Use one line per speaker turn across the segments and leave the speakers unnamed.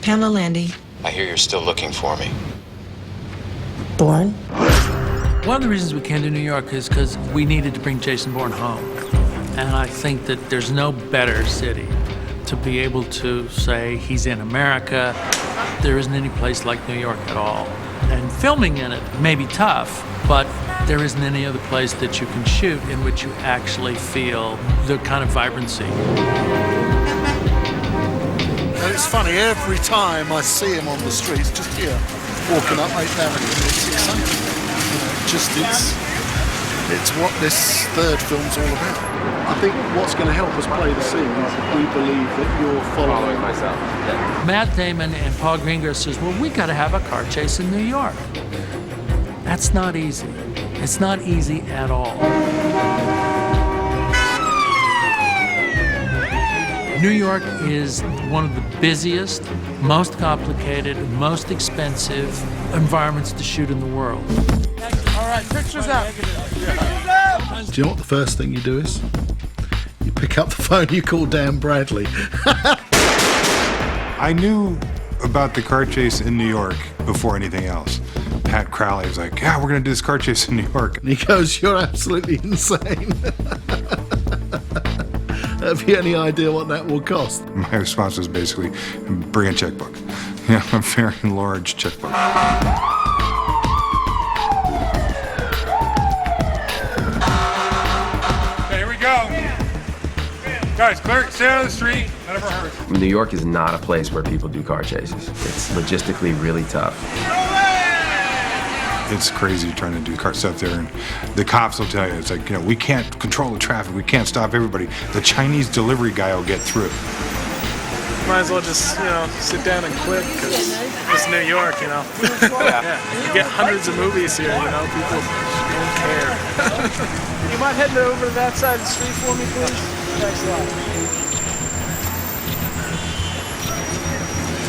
Pamela Landy.
I hear you're still looking for me.
Bourne.
One of the reasons we came to New York is because we needed to bring Jason Bourne home. And I think that there's no better city to be able to say he's in America. There isn't any place like New York at all. And filming in it may be tough, but there isn't any other place that you can shoot in which you actually feel the kind of vibrancy.
And it's funny, every time I see him on the streets, just here, walking up 8th Avenue, it's exciting. It's what this third film's all about. I think what's going to help us play the scene is if we believe that you're following myself.
Yeah. Matt Damon and Paul Greengrass says, well, we got to have a car chase in New York. That's not easy. It's not easy at all. New York is one of the busiest, most complicated, most expensive environments to shoot in the world.
All right, pictures up. Do you know what the first thing you do is? You pick up the phone, you call Dan Bradley.
I knew about the car chase in New York before anything else. Pat Crowley was like, yeah, we're going to do this car chase in New York.
And he goes, you're absolutely insane. Have you any idea what that will cost?
My response was basically, bring a checkbook. Yeah, a very large checkbook.
Okay, here we go. Guys, clear, stay out of the street. None of our hurry.
New York is not a place where people do car chases. It's logistically really tough.
It's crazy trying to do car stuff there, and the cops will tell you, it's like, we can't control the traffic, we can't stop everybody. The Chinese delivery guy will get through.
Might as well just, sit down and quit, because it's New York, Yeah. You get hundreds of movies here, people don't care. You mind heading over to that side of the street for me, please? Thanks a lot.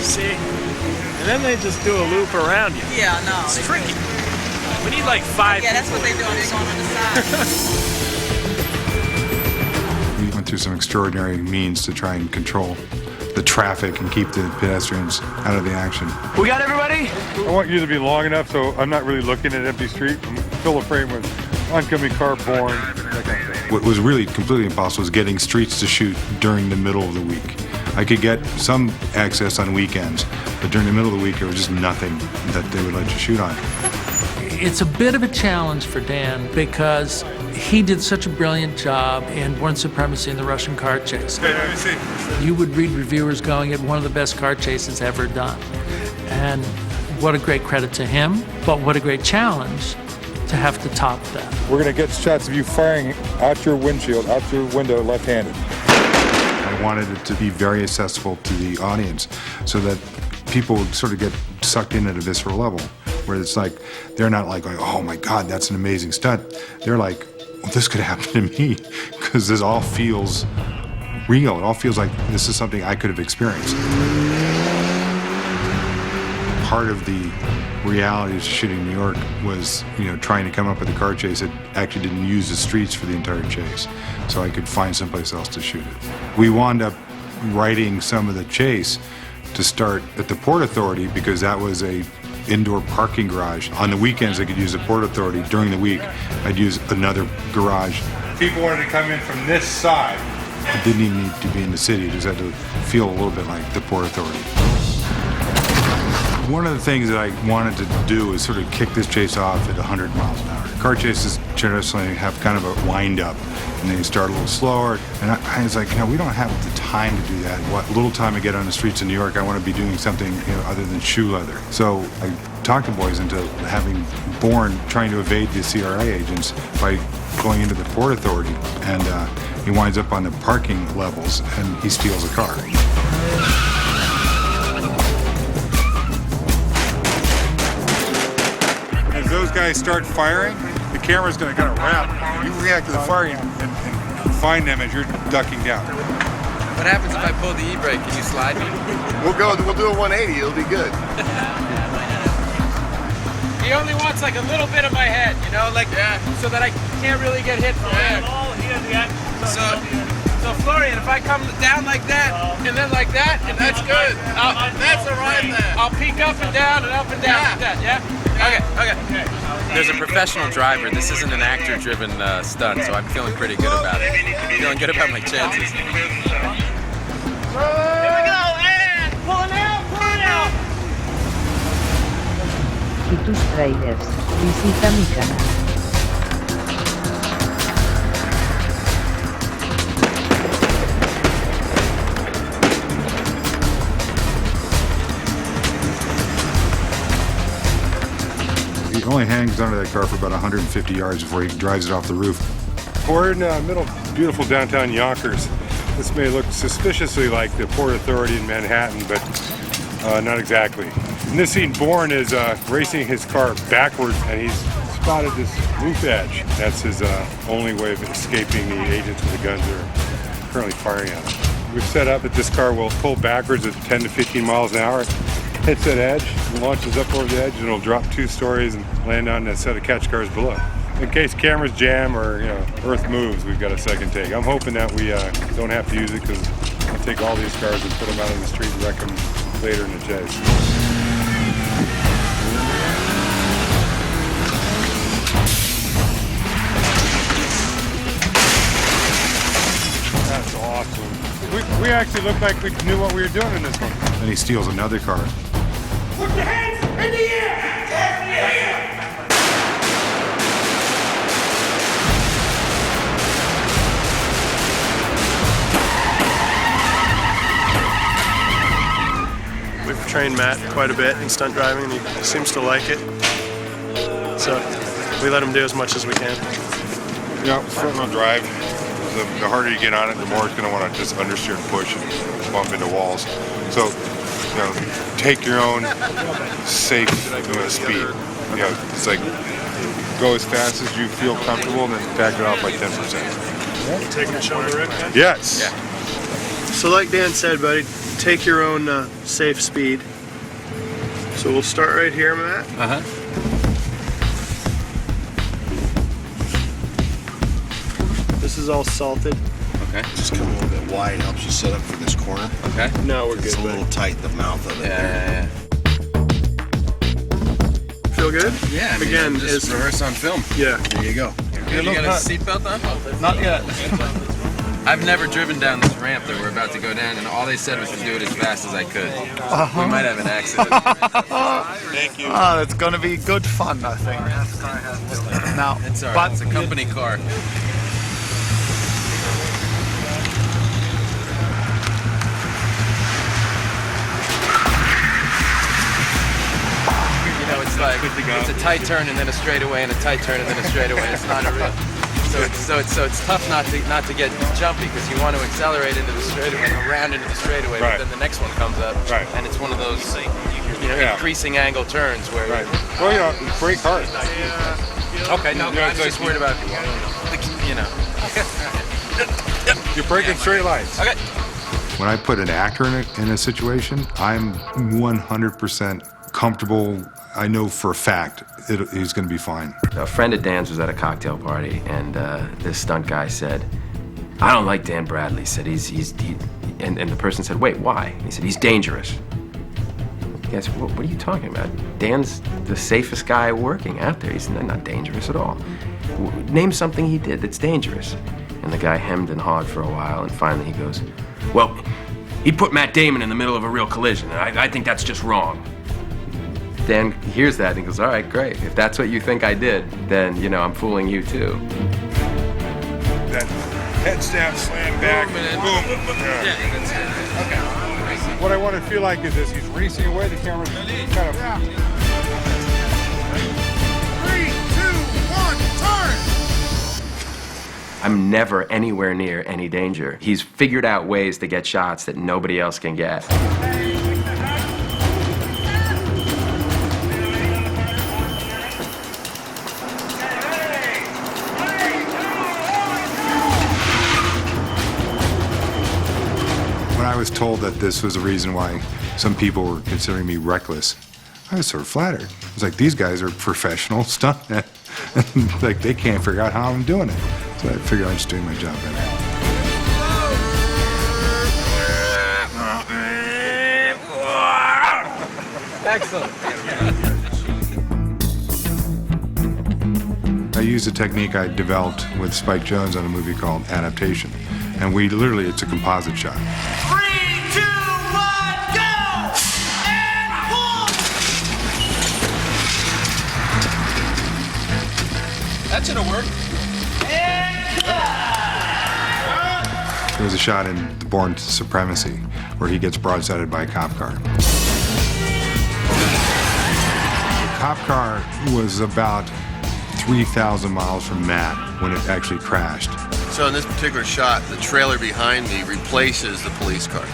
See? And then they just do a loop around you.
Yeah, no.
It's tricky. We need like 5
Yeah, that's what they do when they're going on the side.
We went through some extraordinary means to try and control the traffic and keep the pedestrians out of the action.
We got everybody?
I want you to be long enough so I'm not really looking at empty street. Fill a frame with oncoming car, Bourne, that kind of thing.
What was really completely impossible was getting streets to shoot during the middle of the week. I could get some access on weekends, but during the middle of the week, there was just nothing that they would let you shoot on.
It's a bit of a challenge for Dan because he did such a brilliant job in Bourne Supremacy and the Russian car chase.
Okay, let me see.
You would read reviewers going at one of the best car chases ever done. And what a great credit to him, but what a great challenge to have to top that.
We're going to get shots of you firing out your windshield, out your window, left-handed.
I wanted it to be very accessible to the audience so that people would sort of get sucked in at a visceral level, where it's like, they're not like, oh my God, that's an amazing stunt. They're like, well, this could happen to me, because this all feels real. It all feels like this is something I could have experienced. Part of the reality of shooting in New York was, trying to come up with a car chase that actually didn't use the streets for the entire chase, so I could find someplace else to shoot it. We wound up writing some of the chase to start at the Port Authority because that was a indoor parking garage. On the weekends, I could use the Port Authority. During the week, I'd use another garage.
People wanted to come in from this side.
It didn't even need to be in the city. It just had to feel a little bit like the Port Authority. One of the things that I wanted to do is sort of kick this chase off at 100 miles an hour. Car chases traditionally have kind of a wind-up, and then you start a little slower. And I was like, we don't have the time to do that. What little time I get on the streets of New York, I want to be doing something other than shoe leather. So I talked the boys into having Bourne trying to evade the CRA agents by going into the Port Authority, and he winds up on the parking levels, and he steals a car.
As those guys start firing, the camera's going to kind of wrap. You react to the firing and find them as you're ducking down.
What happens if I pull the e-brake? Can you slide me?
We'll do a 180. It'll be good.
He only wants like a little bit of my head, so that I can't really get hit from there.
So So Florian, if I come down like that, and then like that, and that's good. That's all right then. I'll peek up and down and up and down like that, yeah? Okay. There's a professional driver. This isn't an actor-driven stunt, so I'm feeling pretty good about it. Feeling good about my chances.
Here we go, and pulling out.
Y tus trailers, visita mi canal.
He only hangs onto that car for about 150 yards before he drives it off the roof.
We're in the middle of beautiful downtown Yonkers. This may look suspiciously like the Port Authority in Manhattan, but not exactly. In this scene, Bourne is racing his car backwards, and he's spotted this roof edge. That's his only way of escaping the agents with the guns that are currently firing at him. We've set up that this car will pull backwards at 10 to 15 miles an hour. Hits that edge, launches up over the edge, and it'll drop 2 stories and land on a set of catch cars below. In case cameras jam or Earth moves, we've got a second take. I'm hoping that we don't have to use it because I'll take all these cars and put them out on the street and wreck them later in the chase. That's awesome. We actually looked like we knew what we were doing in this one.
Then he steals another car.
Put your hands in the air! Hands in the air!
We've trained Matt quite a bit in stunt driving, and he seems to like it. So we let him do as much as we can.
Yeah, front wheel drive. The harder you get on it, the more it's going to want to just understeer and push and bump into walls. So, take your own safe speed. It's like go as fast as you feel comfortable, and then back it off by 10%.
Taking a shoulder in?
Yes.
Yeah. So like Dan said, buddy, take your own safe speed. So we'll start right here, Matt. This is all salted.
Okay. Just come a little bit wide, helps you set up for this corner.
Okay.
No, we're good.
It's a little tight, the mouth of it.
Yeah.
Feel good?
Yeah, I mean,
again,
just
it's
rehearse on film.
Yeah.
There you go.
You got a seatbelt on?
Not yet.
I've never driven down this ramp that we're about to go down, and all they said was to do it as fast as I could. We might have an accident.
Thank you.
Oh, it's going to be good fun, I think. Now,
It's all right. It's a company car. It's like it's a tight turn and then a straightaway and a tight turn and then a straightaway. It's not a real. So it's tough not to get jumpy because you want to accelerate into the straightaway and around into the straightaway,
Right.
but then the next one comes up,
Right.
and it's one of those increasing angle turns where.
Right. Well, brake hard.
Okay, no, I'm just worried about
You're breaking straight lines.
Okay.
When I put an actor in a situation, I'm 100% comfortable. I know for a fact he's going to be fine.
A friend of Dan's was at a cocktail party, and this stunt guy said, "I don't like Dan Bradley." He said, and the person said, "Wait, why?" He said, "He's dangerous." He said, what are you talking about? Dan's the safest guy working out there. He's not dangerous at all. Name something he did that's dangerous. And the guy hemmed and hawed for a while, and finally he goes, "Well, he put Matt Damon in the middle of a real collision, and I think that's just wrong." Dan hears that and he goes, "All right, great. If that's what you think I did, then, I'm fooling you too."
That head stab, slam back, boom.
Yeah, that's it. Okay.
What I want to feel like is this: he's racing away. The camera's kind of.
3, 2, 1, turn!
I'm never anywhere near any danger. He's figured out ways to get shots that nobody else can get.
When I was told that this was the reason why some people were considering me reckless, I was sort of flattered. I was like, these guys are professional stuntmen. Like, they can't figure out how I'm doing it. So I figured I was just doing my job better.
Excellent.
I used a technique I developed with Spike Jonze on a movie called Adaptation. And we literally, it's a composite shot.
3, 2, 1, go! And pull!
That should have worked.
There was a shot in The Bourne Supremacy where he gets broadsided by a cop car. The cop car was about 3,000 miles from Matt when it actually crashed.
So in this particular shot, the trailer behind me replaces the police car.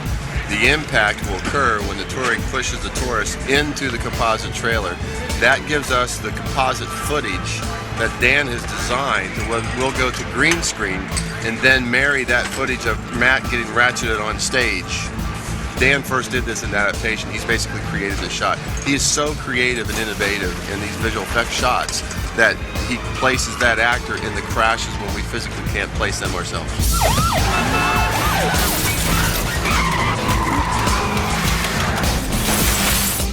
The impact will occur when the Touareg pushes the tourist into the composite trailer. That gives us the composite footage that Dan has designed. We'll go to green screen and then marry that footage of Matt getting ratcheted on stage. Dan first did this in adaptation. He's basically created this shot. He is so creative and innovative in these visual effects shots that he places that actor in the crashes when we physically can't place them ourselves.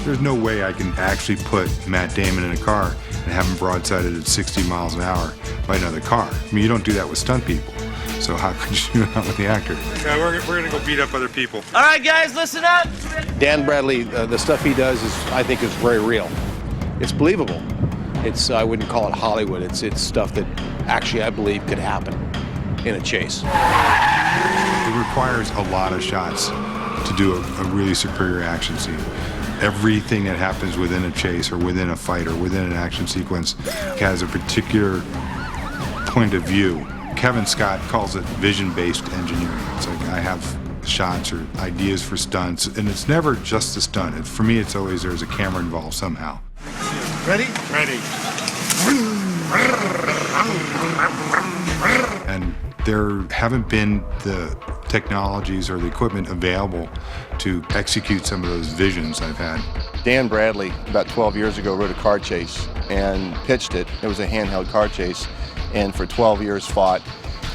There's no way I can actually put Matt Damon in a car and have him broadsided at 60 miles an hour by another car. I mean, you don't do that with stunt people. So how could you do that with the actor?
Yeah, we're gonna go beat up other people.
All right, guys, listen up.
Dan Bradley, the stuff he does I think is very real. It's believable. I wouldn't call it Hollywood. It's stuff that actually I believe could happen in a chase.
It requires a lot of shots to do a really superior action scene. Everything that happens within a chase or within a fight or within an action sequence has a particular point of view. Kevin Scott calls it vision-based engineering. It's like I have shots or ideas for stunts, and it's never just a stunt. For me, it's always there's a camera involved somehow.
Ready?
Ready.
And there haven't been the technologies or the equipment available to execute some of those visions I've had.
Dan Bradley, about 12 years ago, wrote a car chase and pitched it. It was a handheld car chase, and for 12 years fought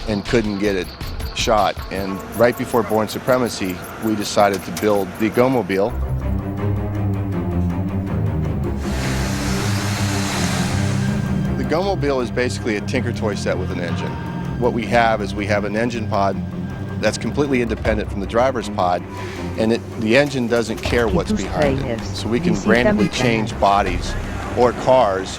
and couldn't get it shot. And right before Bourne Supremacy, we decided to build the Go-Mobile. The Go-Mobile is basically a Tinker Toy set with an engine. What we have is an engine pod that's completely independent from the driver's pod, and the engine doesn't care what's behind it. So we can randomly change bodies or cars.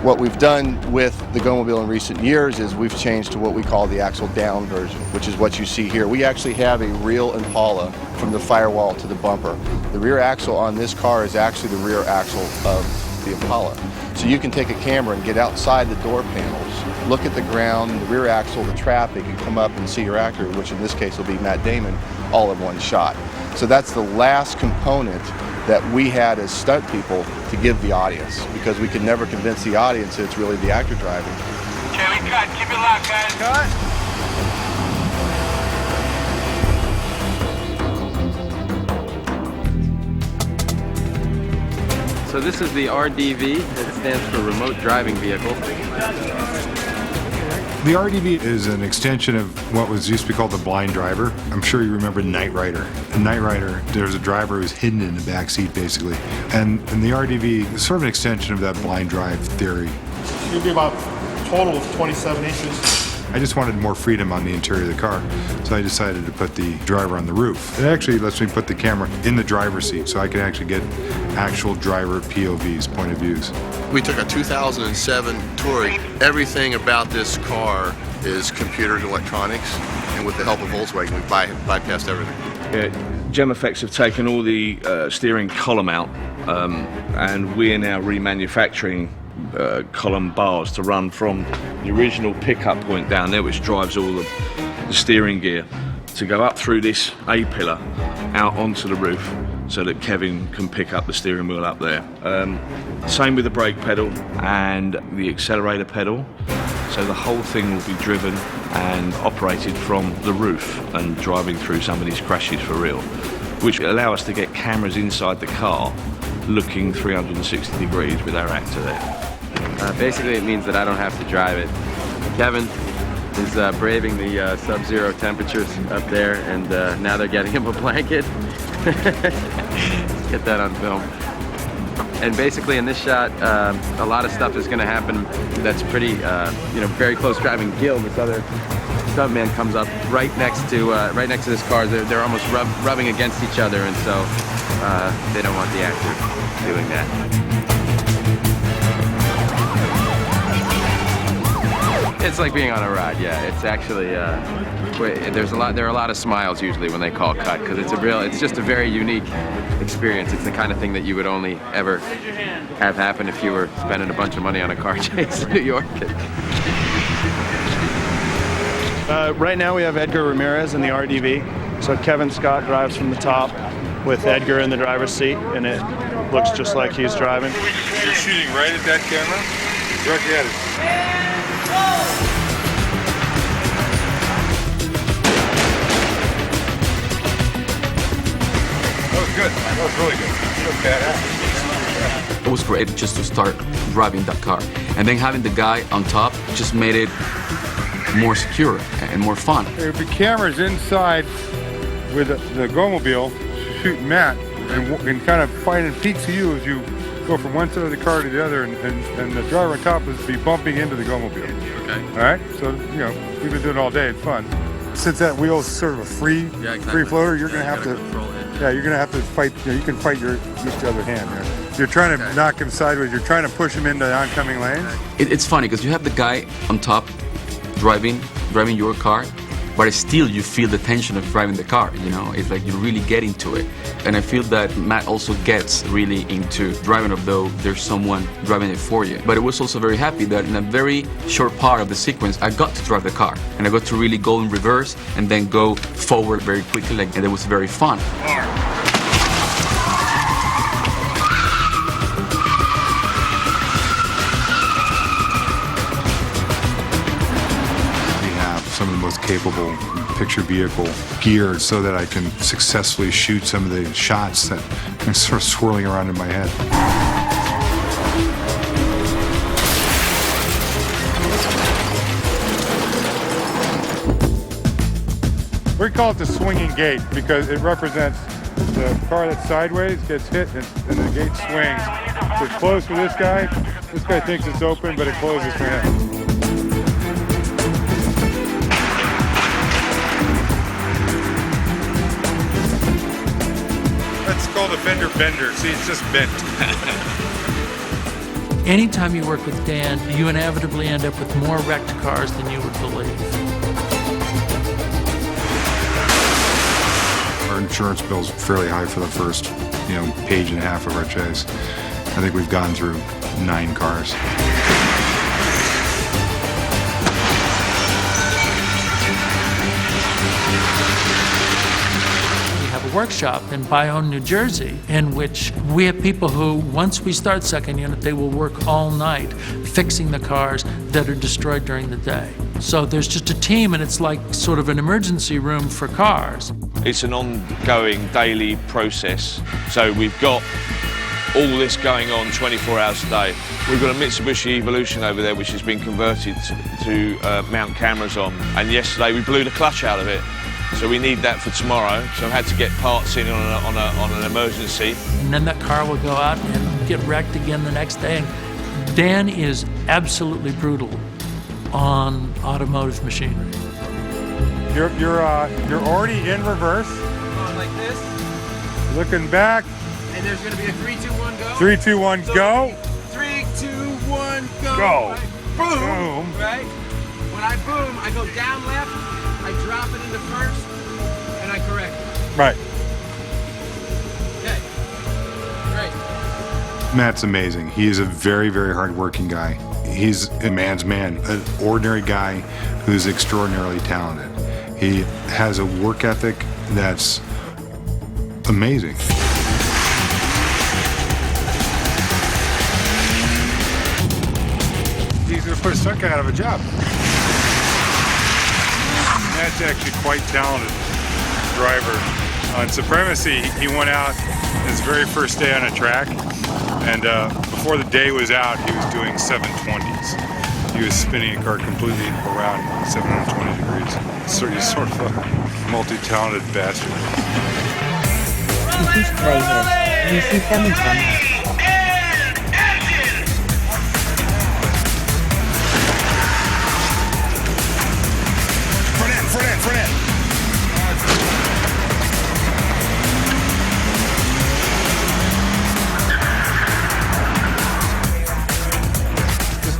What we've done with the Go-Mobile in recent years is we've changed to what we call the axle down version, which is what you see here. We actually have a real Impala from the firewall to the bumper. The rear axle on this car is actually the rear axle of the Impala. So you can take a camera and get outside the door panels, look at the ground, the rear axle, the traffic, and come up and see your actor, which in this case will be Matt Damon, all in one shot. So that's the last component that we had as stunt people to give the audience, because we could never convince the audience that it's really the actor driving.
Kelly, cut. Keep it locked, guys. Cut.
So this is the RDV, that stands for Remote Driving Vehicle.
The RDV is an extension of what was used to be called the blind driver. I'm sure you remember Knight Rider. In Knight Rider, there's a driver who's hidden in the back seat, basically. And the RDV is sort of an extension of that blind drive theory.
You'll be about a total of 27 inches.
I just wanted more freedom on the interior of the car, so I decided to put the driver on the roof. It actually lets me put the camera in the driver's seat, so I can actually get actual driver POVs, point of views.
We took a 2007 Touareg. Everything about this car is computer and electronics, and with the help of Volkswagen, we bypassed everything.
Gem Effects have taken all the steering column out, and we are now remanufacturing column bars to run from the original pickup point down there, which drives all the steering gear, to go up through this A-pillar out onto the roof so that Kevin can pick up the steering wheel up there. Same with the brake pedal and the accelerator pedal. So the whole thing will be driven and operated from the roof and driving through some of these crashes for real, which allow us to get cameras inside the car looking 360 degrees with our actor there.
Basically, it means that I don't have to drive it. Kevin is braving the sub-zero temperatures up there, and now they're getting him a blanket. Let's get that on film. And basically in this shot, a lot of stuff is going to happen that's pretty, you know, very close driving. Gil, this other stuntman, comes up right next to this car. They're almost rubbing against each other, and so they don't want the actor doing that. It's like being on a ride, yeah. It's actually, there are a lot of smiles usually when they call cut, because it's just a very unique experience. It's the kind of thing that you would only ever have happen if you were spending a bunch of money on a car chase in New York.
Right now we have Edgar Ramirez in the RDV. So Kevin Scott drives from the top with Edgar in the driver's seat, and it looks just like he's driving.
You're shooting right at that camera? Directly at it. That was good. That was really good. That was badass.
It was great just to start driving that car. And then having the guy on top just made it more secure and more fun.
If the camera's inside with the go-mobile shooting Matt and kind of finding peaks of you as you go from one side of the car to the other, and the driver on top is be bumping into the go-mobile.
Okay.
All right? So, you know, we've been doing it all day. It's fun. Since that wheel is sort of a free floater, you're going to have to... Yeah, you're going to have to fight, you know, you can fight each other hand. Right? You're trying to knock him sideways. You're trying to push him into the oncoming lanes.
It's funny because you have the guy on top driving your car, but still you feel the tension of driving the car, you know? It's like you really get into it. And I feel that Matt also gets really into driving, although there's someone driving it for you. But I was also very happy that in a very short part of the sequence, I got to drive the car. And I got to really go in reverse and then go forward very quickly, and it was very fun.
Some of the most capable picture vehicle gear so that I can successfully shoot some of the shots that are sort of swirling around in my head.
We call it the swinging gate because it represents the car that's sideways gets hit and the gate swings. So it's closed for this guy. This guy thinks it's open, but it closes for him. It's called a fender bender. See, it's just bent.
Anytime you work with Dan, you inevitably end up with more wrecked cars than you would believe.
Our insurance bill's fairly high for the first, page and a half of our chase. I think we've gone through 9 cars.
Workshop in Bayonne, New Jersey, in which we have people who, once we start second unit, they will work all night fixing the cars that are destroyed during the day. So there's just a team, and it's like sort of an emergency room for cars.
It's an ongoing daily process. So we've got all this going on 24 hours a day. We've got a Mitsubishi Evolution over there which has been converted to mount cameras on, and yesterday we blew the clutch out of it. So we need that for tomorrow, so I've had to get parts in on an emergency.
And then that car will go out and get wrecked again the next day. And Dan is absolutely brutal on automotive machinery.
You're already in reverse.
Going like this.
Looking back.
And there's going to be a 3, 2, 1, go.
3, 2, 1, go.
3, 2, 1, go.
Go.
Right? Boom.
Boom.
Right? When I boom, I go down left. I drop it into first, and I correct it.
Right.
Okay. Great.
Matt's amazing. He is a very, very hard-working guy. He's a man's man, an ordinary guy who's extraordinarily talented. He has a work ethic that's amazing.
He's going to put a stunt guy out of a job. Matt's actually quite talented driver. On Supremacy, he went out his very first day on a track, and before the day was out, he was doing 720s. He was spinning a car completely around 720 degrees. So he's sort of a multi-talented bastard.
Y tus trailers, visita mi canal.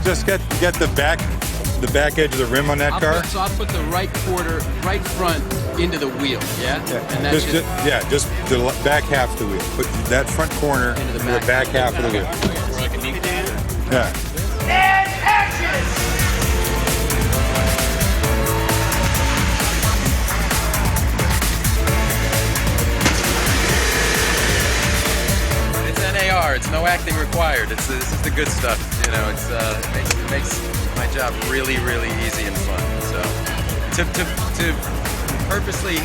just get the back edge of the rim on that car?
I'll put the right quarter, right front into the wheel, yeah? And that's
just the back half of the wheel. Put that front corner into the back half of the wheel.
Where I can meet that.
Yeah.
And action!
It's NAR. It's no acting required. This is the good stuff. You know, it makes my job really, really easy and fun. So to purposely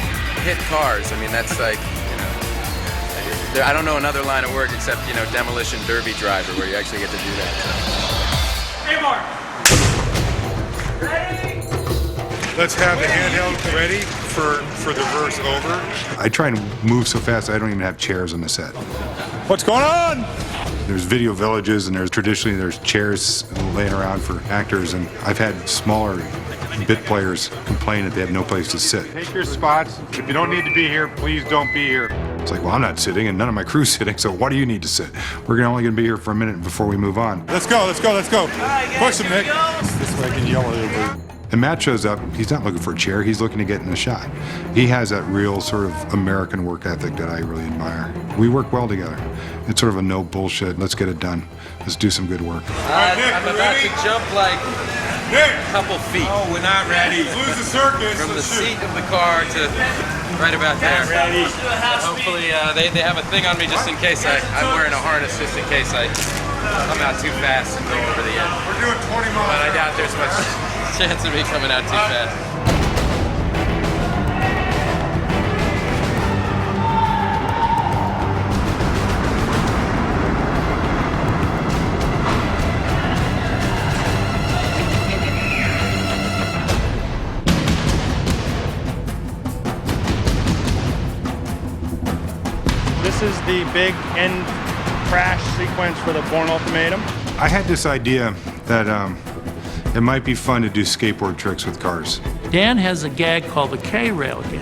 hit cars, I mean, that's like, you know, I don't know another line of work except, you know, demolition derby driver where you actually get to do that. So.
Ready?
Let's have the handheld ready for the verse over. I try and move so fast I don't even have chairs on the set. What's going on? There's video villages, and traditionally there's chairs laying around for actors, and I've had smaller bit players complain that they have no place to sit. Take your spots. If you don't need to be here, please don't be here. It's like, well, I'm not sitting, and none of my crew's sitting, so why do you need to sit? We're only going to be here for a minute before we move on. Let's go, let's go, let's go. Push him, Nick. This way I can yell a little bit. And Matt shows up, he's not looking for a chair, he's looking to get in the shot. He has that real sort of American work ethic that I really admire. We work well together. It's sort of a no bullshit, let's get it done. Let's do some good work.
I'm about to jump like a couple feet.
Oh, we're not ready. Lose the circus.
From the seat of the car to right about there.
Ready.
Hopefully they have a thing on me just in case I'm wearing a harness just in case I come out too fast and go over the end.
We're doing 20 miles.
But I doubt there's much chance of me coming out too fast.
This is the big end crash sequence for the Bourne Ultimatum.
I had this idea that it might be fun to do skateboard tricks with cars.
Dan has a gag called the K-rail gag,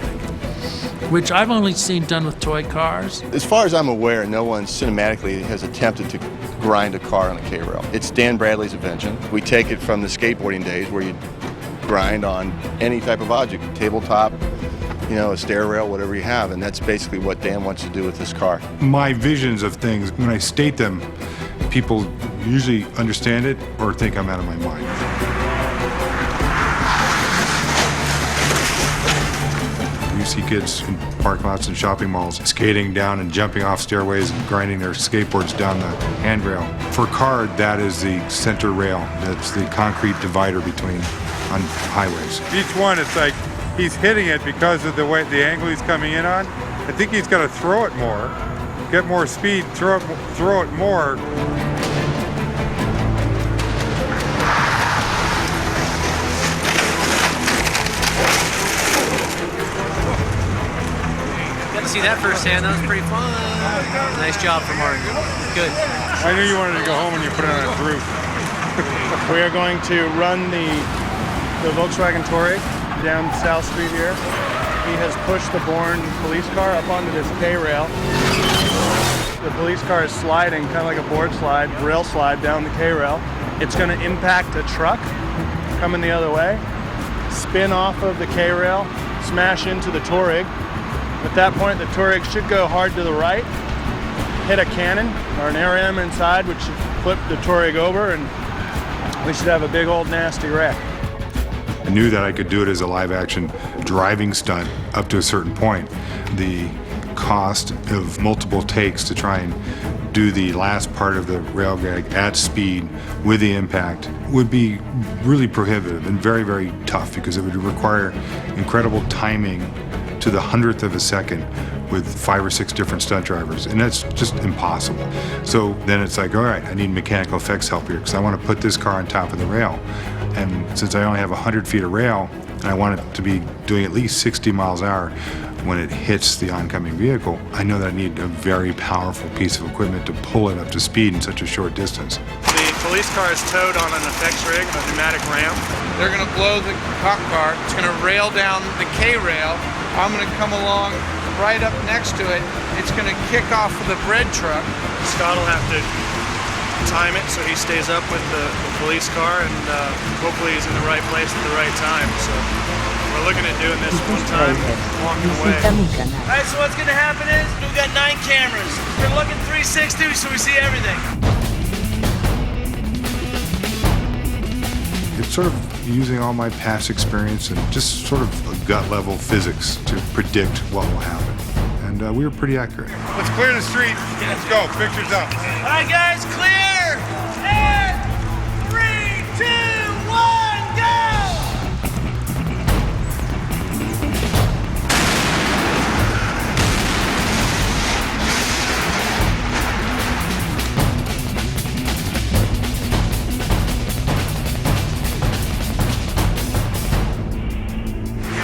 which I've only seen done with toy cars.
As far as I'm aware, no one cinematically has attempted to grind a car on a K-rail. It's Dan Bradley's invention. We take it from the skateboarding days where you grind on any type of object, tabletop, you know, a stair rail, whatever you have, and that's basically what Dan wants to do with this car.
My visions of things, when I state them, people usually understand it or think I'm out of my mind. You see kids in parking lots and shopping malls skating down and jumping off stairways and grinding their skateboards down the handrail. For a car, that is the center rail. That's the concrete divider between on highways. Each one, it's like he's hitting it because of the way the angle he's coming in on. I think he's got to throw it more, get more speed, throw it more.
Got to see that firsthand. That was pretty fun. Nice job from Martin. Good.
I knew you wanted to go home when you put it on its roof.
We are going to run the Volkswagen Touareg down South Street here. He has pushed the Bourne police car up onto this K-rail. The police car is sliding, kind of like a board slide, rail slide down the K-rail. It's going to impact a truck coming the other way, spin off of the K-rail, smash into the Touareg. At that point, the Touareg should go hard to the right, hit a cannon or an RM inside, which should flip the Touareg over, and we should have a big old nasty wreck.
I knew that I could do it as a live-action driving stunt up to a certain point. The cost of multiple takes to try and do the last part of the rail gag at speed with the impact would be really prohibitive and very, very tough because it would require incredible timing to the 100th of a second with 5 or 6 different stunt drivers, and that's just impossible. So then it's like, all right, I need mechanical effects help here because I want to put this car on top of the rail. And since I only have 100 feet of rail, and I want it to be doing at least 60 miles an hour when it hits the oncoming vehicle, I know that I need a very powerful piece of equipment to pull it up to speed in such a short distance.
The police car is towed on an effects rig, a pneumatic ram.
They're going to blow the cop car. It's going to rail down the K-rail. I'm going to come along right up next to it. It's going to kick off of the bread truck.
Scott will have to time it so he stays up with the police car, and hopefully he's in the right place at the right time. So we're looking at doing this one time, walking away.
All right, so what's gonna happen is we've got 9 cameras. We're looking 360 so we see everything.
It's sort of using all my past experience and just sort of a gut level physics to predict what will happen. And we were pretty accurate.
Let's clear the street. Let's go. Pictures up.
All right, guys, clear. And 3, 2, 1, go!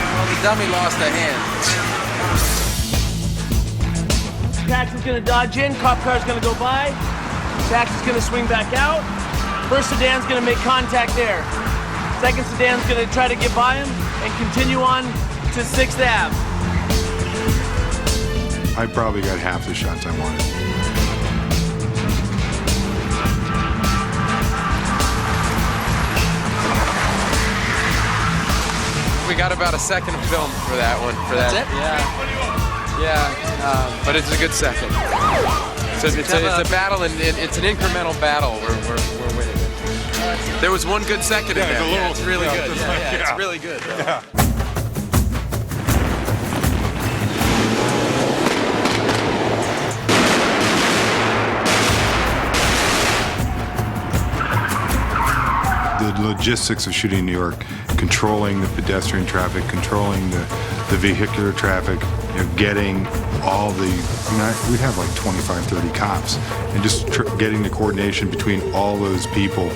Well, the dummy lost a hand. Taxi's gonna dodge in, cop car's gonna go by, taxi's gonna swing back out, first sedan's gonna make contact there, second sedan's gonna try to get by him and continue on to 6th Ave.
I probably got half the shots I wanted.
We got about a second of film for that one. That's it? Yeah, but it's a good second. So it's a battle, and it's an incremental battle. We're winning it. There was one good second in there. It's really good. It's really good.
Yeah.
The logistics of shooting in New York, controlling the pedestrian traffic, controlling the vehicular traffic, getting all the, we'd have like 25, 30 cops, and just getting the coordination between all those people,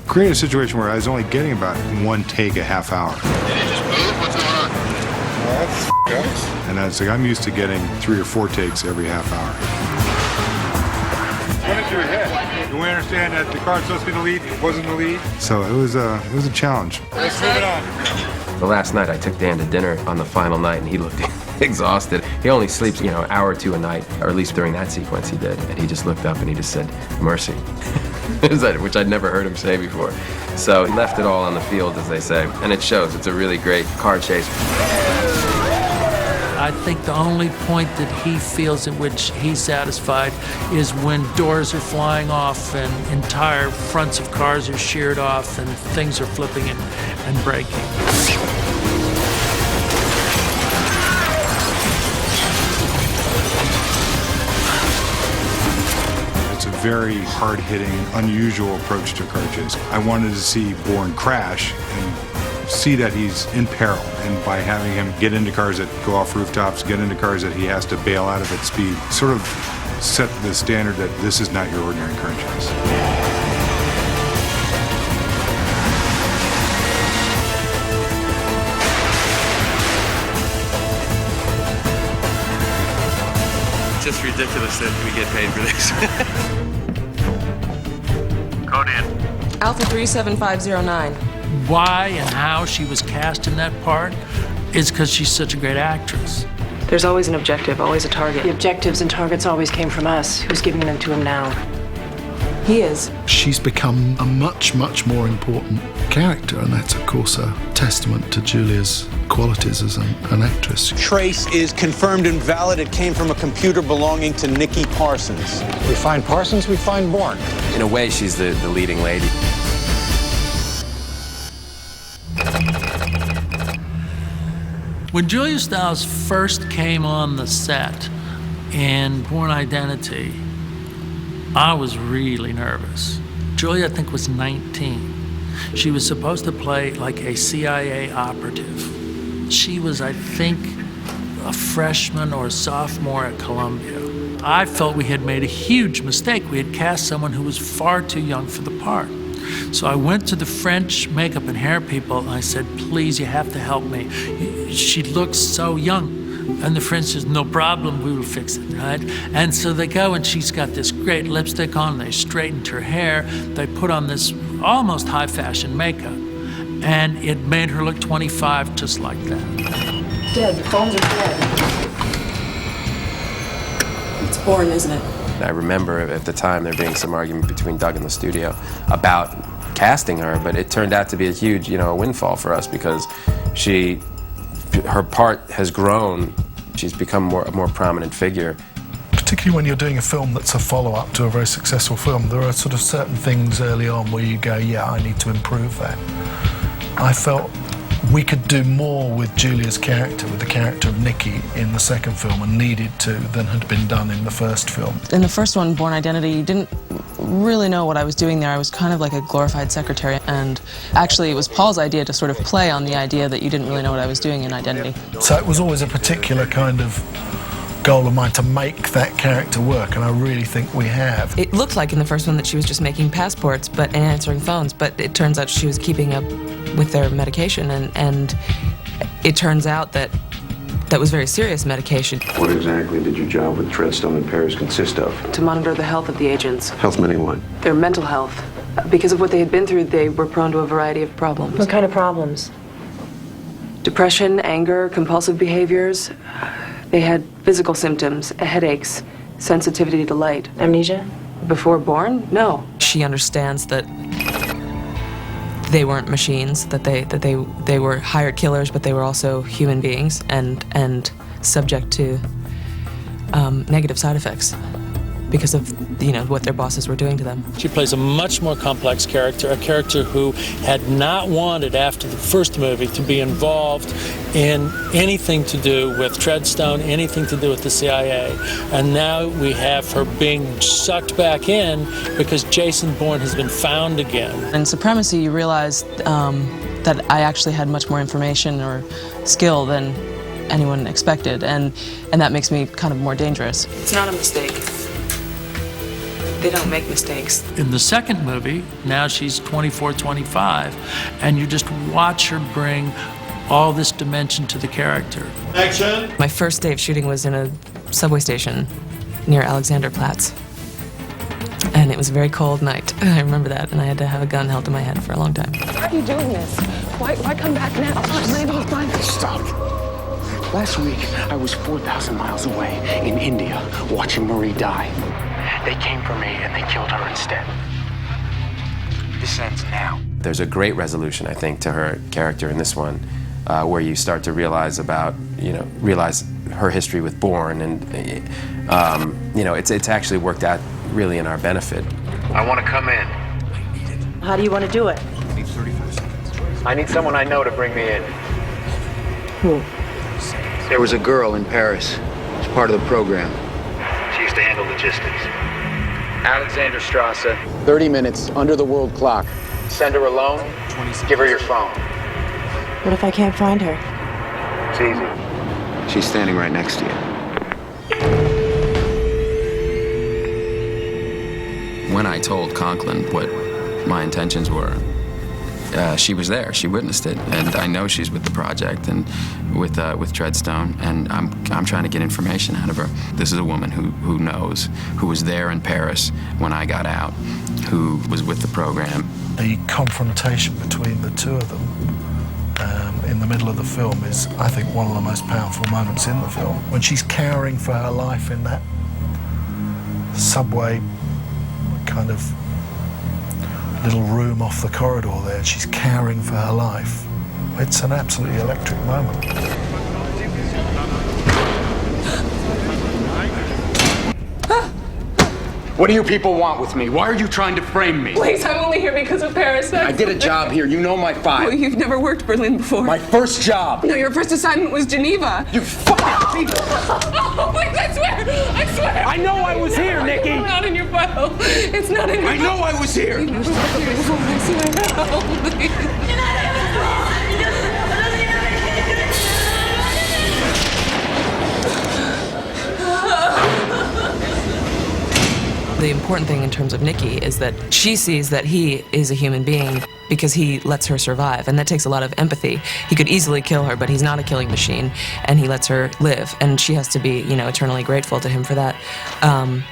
created a situation where I was only getting about one take a half hour.
What's going on?
And I was like, I'm used to getting 3 or 4 takes every half hour.
What is your head? Do we understand that the car's supposed to be the lead? It wasn't the lead?
So it was a challenge.
Let's move it on.
The last night I took Dan to dinner on the final night, and he looked exhausted. He only sleeps, an hour or 2 a night, or at least during that sequence he did. And he just looked up and he just said, "Mercy," which I'd never heard him say before. So he left it all on the field, as they say, and it shows. It's a really great car chase.
I think the only point that he feels at which he's satisfied is when doors are flying off and entire fronts of cars are sheared off and things are flipping and breaking.
It's a very hard-hitting, unusual approach to a car chase. I wanted to see Bourne crash and see that he's in peril, and by having him get into cars that go off rooftops, get into cars that he has to bail out of at speed, sort of set the standard that this is not your ordinary car chase.
It's just ridiculous that we get paid for this. Code in.
Alpha 37509.
Why and how she was cast in that part is because she's such a great actress.
There's always an objective, always a target.
The objectives and targets always came from us. Who's giving them to him now?
He is.
She's become a much, much more important character, and that's, of course, a testament to Julia's qualities as an actress.
Trace is confirmed and valid. It came from a computer belonging to Nikki Parsons. We find Parsons, we find Bourne.
In a way, she's the leading lady.
When Julia Stiles first came on the set in Bourne Identity, I was really nervous. Julia, I think, was 19. She was supposed to play like a CIA operative. She was, I think, a freshman or a sophomore at Columbia. I felt we had made a huge mistake. We had cast someone who was far too young for the part. So I went to the French makeup and hair people and I said, "Please, you have to help me. She looks so young." And the French says, "No problem, we will fix it," right? And so they go and she's got this great lipstick on, they straightened her hair, they put on this almost high fashion makeup, and it made her look 25 just like that.
Dead, the phones are dead. It's Bourne, isn't it?
I remember at the time there being some argument between Doug and the studio about casting her, but it turned out to be a huge, windfall for us because her part has grown. She's become a more prominent figure.
Particularly when you're doing a film that's a follow-up to a very successful film, there are sort of certain things early on where you go, yeah, I need to improve that. I felt we could do more with Julia's character, with the character of Nikki in the second film, and needed to, than had been done in the first film.
In the first one, Born Identity, you didn't really know what I was doing there. I was kind of like a glorified secretary, and actually it was Paul's idea to sort of play on the idea that you didn't really know what I was doing in Identity.
So it was always a particular kind of goal of mine to make that character work, and I really think we have.
It looked like in the first one that she was just making passports and answering phones, but it turns out she was keeping up with their medication, and it turns out that was very serious medication.
What exactly did your job with Treadstone in Paris consist of?
To monitor the health of the agents.
Health meaning what?
Their mental health. Because of what they had been through, they were prone to a variety of problems.
What kind of problems?
Depression, anger, compulsive behaviors. They had physical symptoms, headaches, sensitivity to light.
Amnesia?
Before Born? No. She understands that they weren't machines, that they were hired killers, but they were also human beings and subject to negative side effects because of what their bosses were doing to them.
She plays a much more complex character, a character who had not wanted after the first movie to be involved in anything to do with Treadstone, anything to do with the CIA. And now we have her being sucked back in because Jason Bourne has been found again.
In Supremacy, you realize that I actually had much more information or skill than anyone expected, and that makes me kind of more dangerous. It's not a mistake. They don't make mistakes.
In the second movie, now she's 24, 25, and you just watch her bring all this dimension to the character.
Action! My first day of shooting was in a subway station near Alexanderplatz. And it was a very cold night. I remember that, and I had to have a gun held to my head for a long time.
Why are you doing this? Why come back now? Stop. Last week, I was 4,000 miles away in India watching Marie die. They came for me and they killed her instead. This ends now.
There's a great resolution, I think, to her character in this one, where you start to realize her history with Bourne, and it's actually worked out really in our benefit.
I want to come in.
How do you want to do it?
I need 35 seconds. I need someone I know to bring me in.
Who?
There was a girl in Paris. She's part of the program. She used to handle logistics. Alexanderstrasse. 30 minutes under the world clock. Send her alone. Give her your phone.
What if I can't find her?
It's easy. She's standing right next to you.
When I told Conklin what my intentions were, she was there. She witnessed it, and I know she's with the project and with Treadstone. And I'm trying to get information out of her. This is a woman who knows, who was there in Paris when I got out, who was with the program.
The confrontation between the two of them in the middle of the film is, I think, one of the most powerful moments in the film. When she's cowering for her life in that subway kind of little room off the corridor there, she's cowering for her life. It's an absolutely electric moment.
What do you people want with me? Why are you trying to frame me?
Please, I'm only here because of Paris.
I did a job here. You know my file.
Well, you've never worked Berlin before.
My first job.
No, your first assignment was Geneva.
You fucking people.
Oh, please, I swear.
I know I was here, Nikki.
It's not in your file. It's not in your file.
I know I was here.
You never worked here before. I swear. The important thing in terms of Nikki is that she sees that he is a human being because he lets her survive, and that takes a lot of empathy. He could easily kill her, but he's not a killing machine, and he lets her live, and she has to be, eternally grateful to him for that. And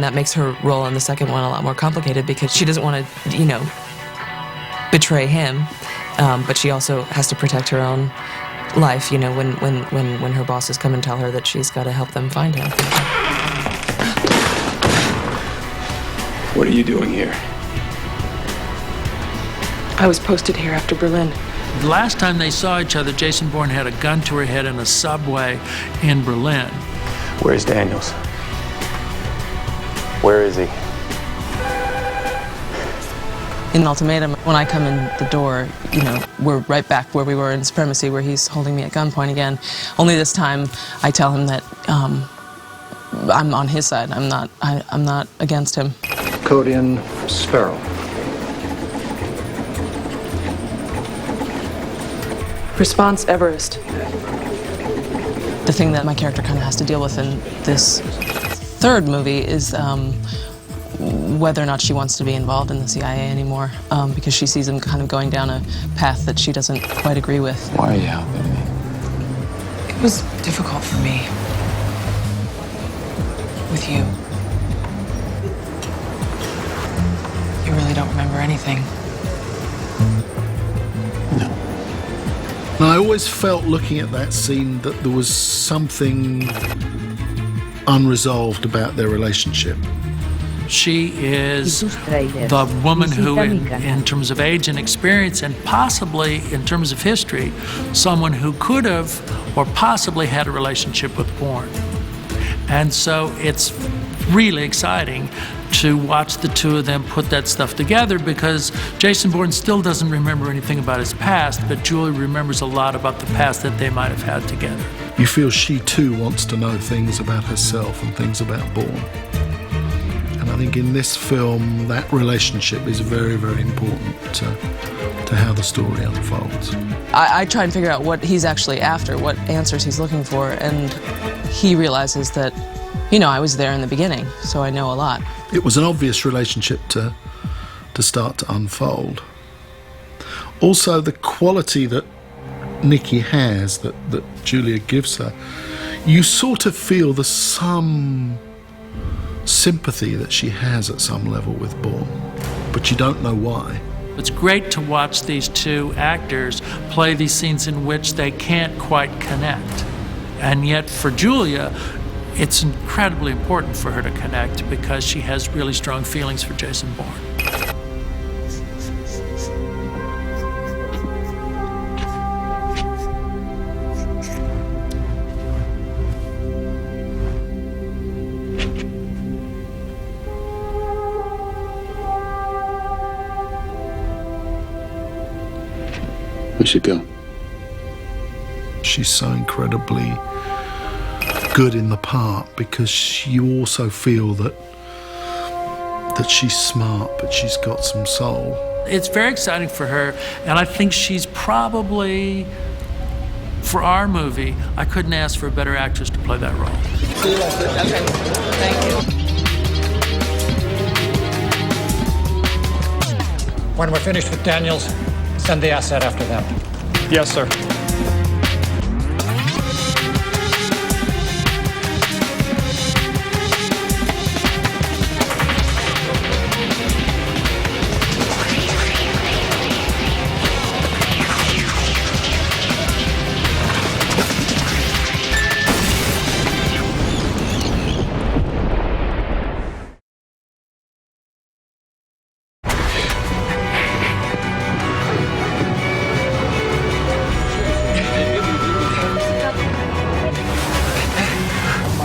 that makes her role in the second one a lot more complicated because she doesn't want to, betray him, but she also has to protect her own life, when her bosses come and tell her that she's got to help them find him.
What are you doing here?
I was posted here after Berlin.
The last time they saw each other, Jason Bourne had a gun to her head in a subway in Berlin.
Where's Daniels? Where is he?
In Ultimatum, when I come in the door, you know, we're right back where we were in Supremacy, where he's holding me at gunpoint again. Only this time, I tell him that I'm on his side. I'm not against him.
Codian Sparrow.
Response Everest. The thing that my character kind of has to deal with in this third movie is whether or not she wants to be involved in the CIA anymore, because she sees him kind of going down a path that she doesn't quite agree with.
Why are you helping me?
It was difficult for me. With you. You really don't remember anything.
And I always felt, looking at that scene, that there was something unresolved about their relationship.
She is the woman who, in terms of age and experience, and possibly in terms of history, someone who could have or possibly had a relationship with Bourne. And so it's really exciting to watch the two of them put that stuff together, because Jason Bourne still doesn't remember anything about his past, but Julie remembers a lot about the past that they might have had together.
You feel she too wants to know things about herself and things about Bourne. And I think in this film, that relationship is very, very important to how the story unfolds.
I try and figure out what he's actually after, what answers he's looking for, and he realizes that, you know, I was there in the beginning, so I know a lot.
It was an obvious relationship to start to unfold. Also, the quality that Nikki has, that Julia gives her, you sort of feel there's some sympathy that she has at some level with Bourne, but you don't know why.
It's great to watch these two actors play these scenes in which they can't quite connect. And yet for Julia, it's incredibly important for her to connect, because she has really strong feelings for Jason Bourne.
We should go.
She's so incredibly good in the part, because you also feel that she's smart, but she's got some soul.
It's very exciting for her, and I think she's probably, for our movie, I couldn't ask for a better actress to play that role.
Okay, thank you.
When we're finished with Daniels, send the asset after them.
Yes, sir.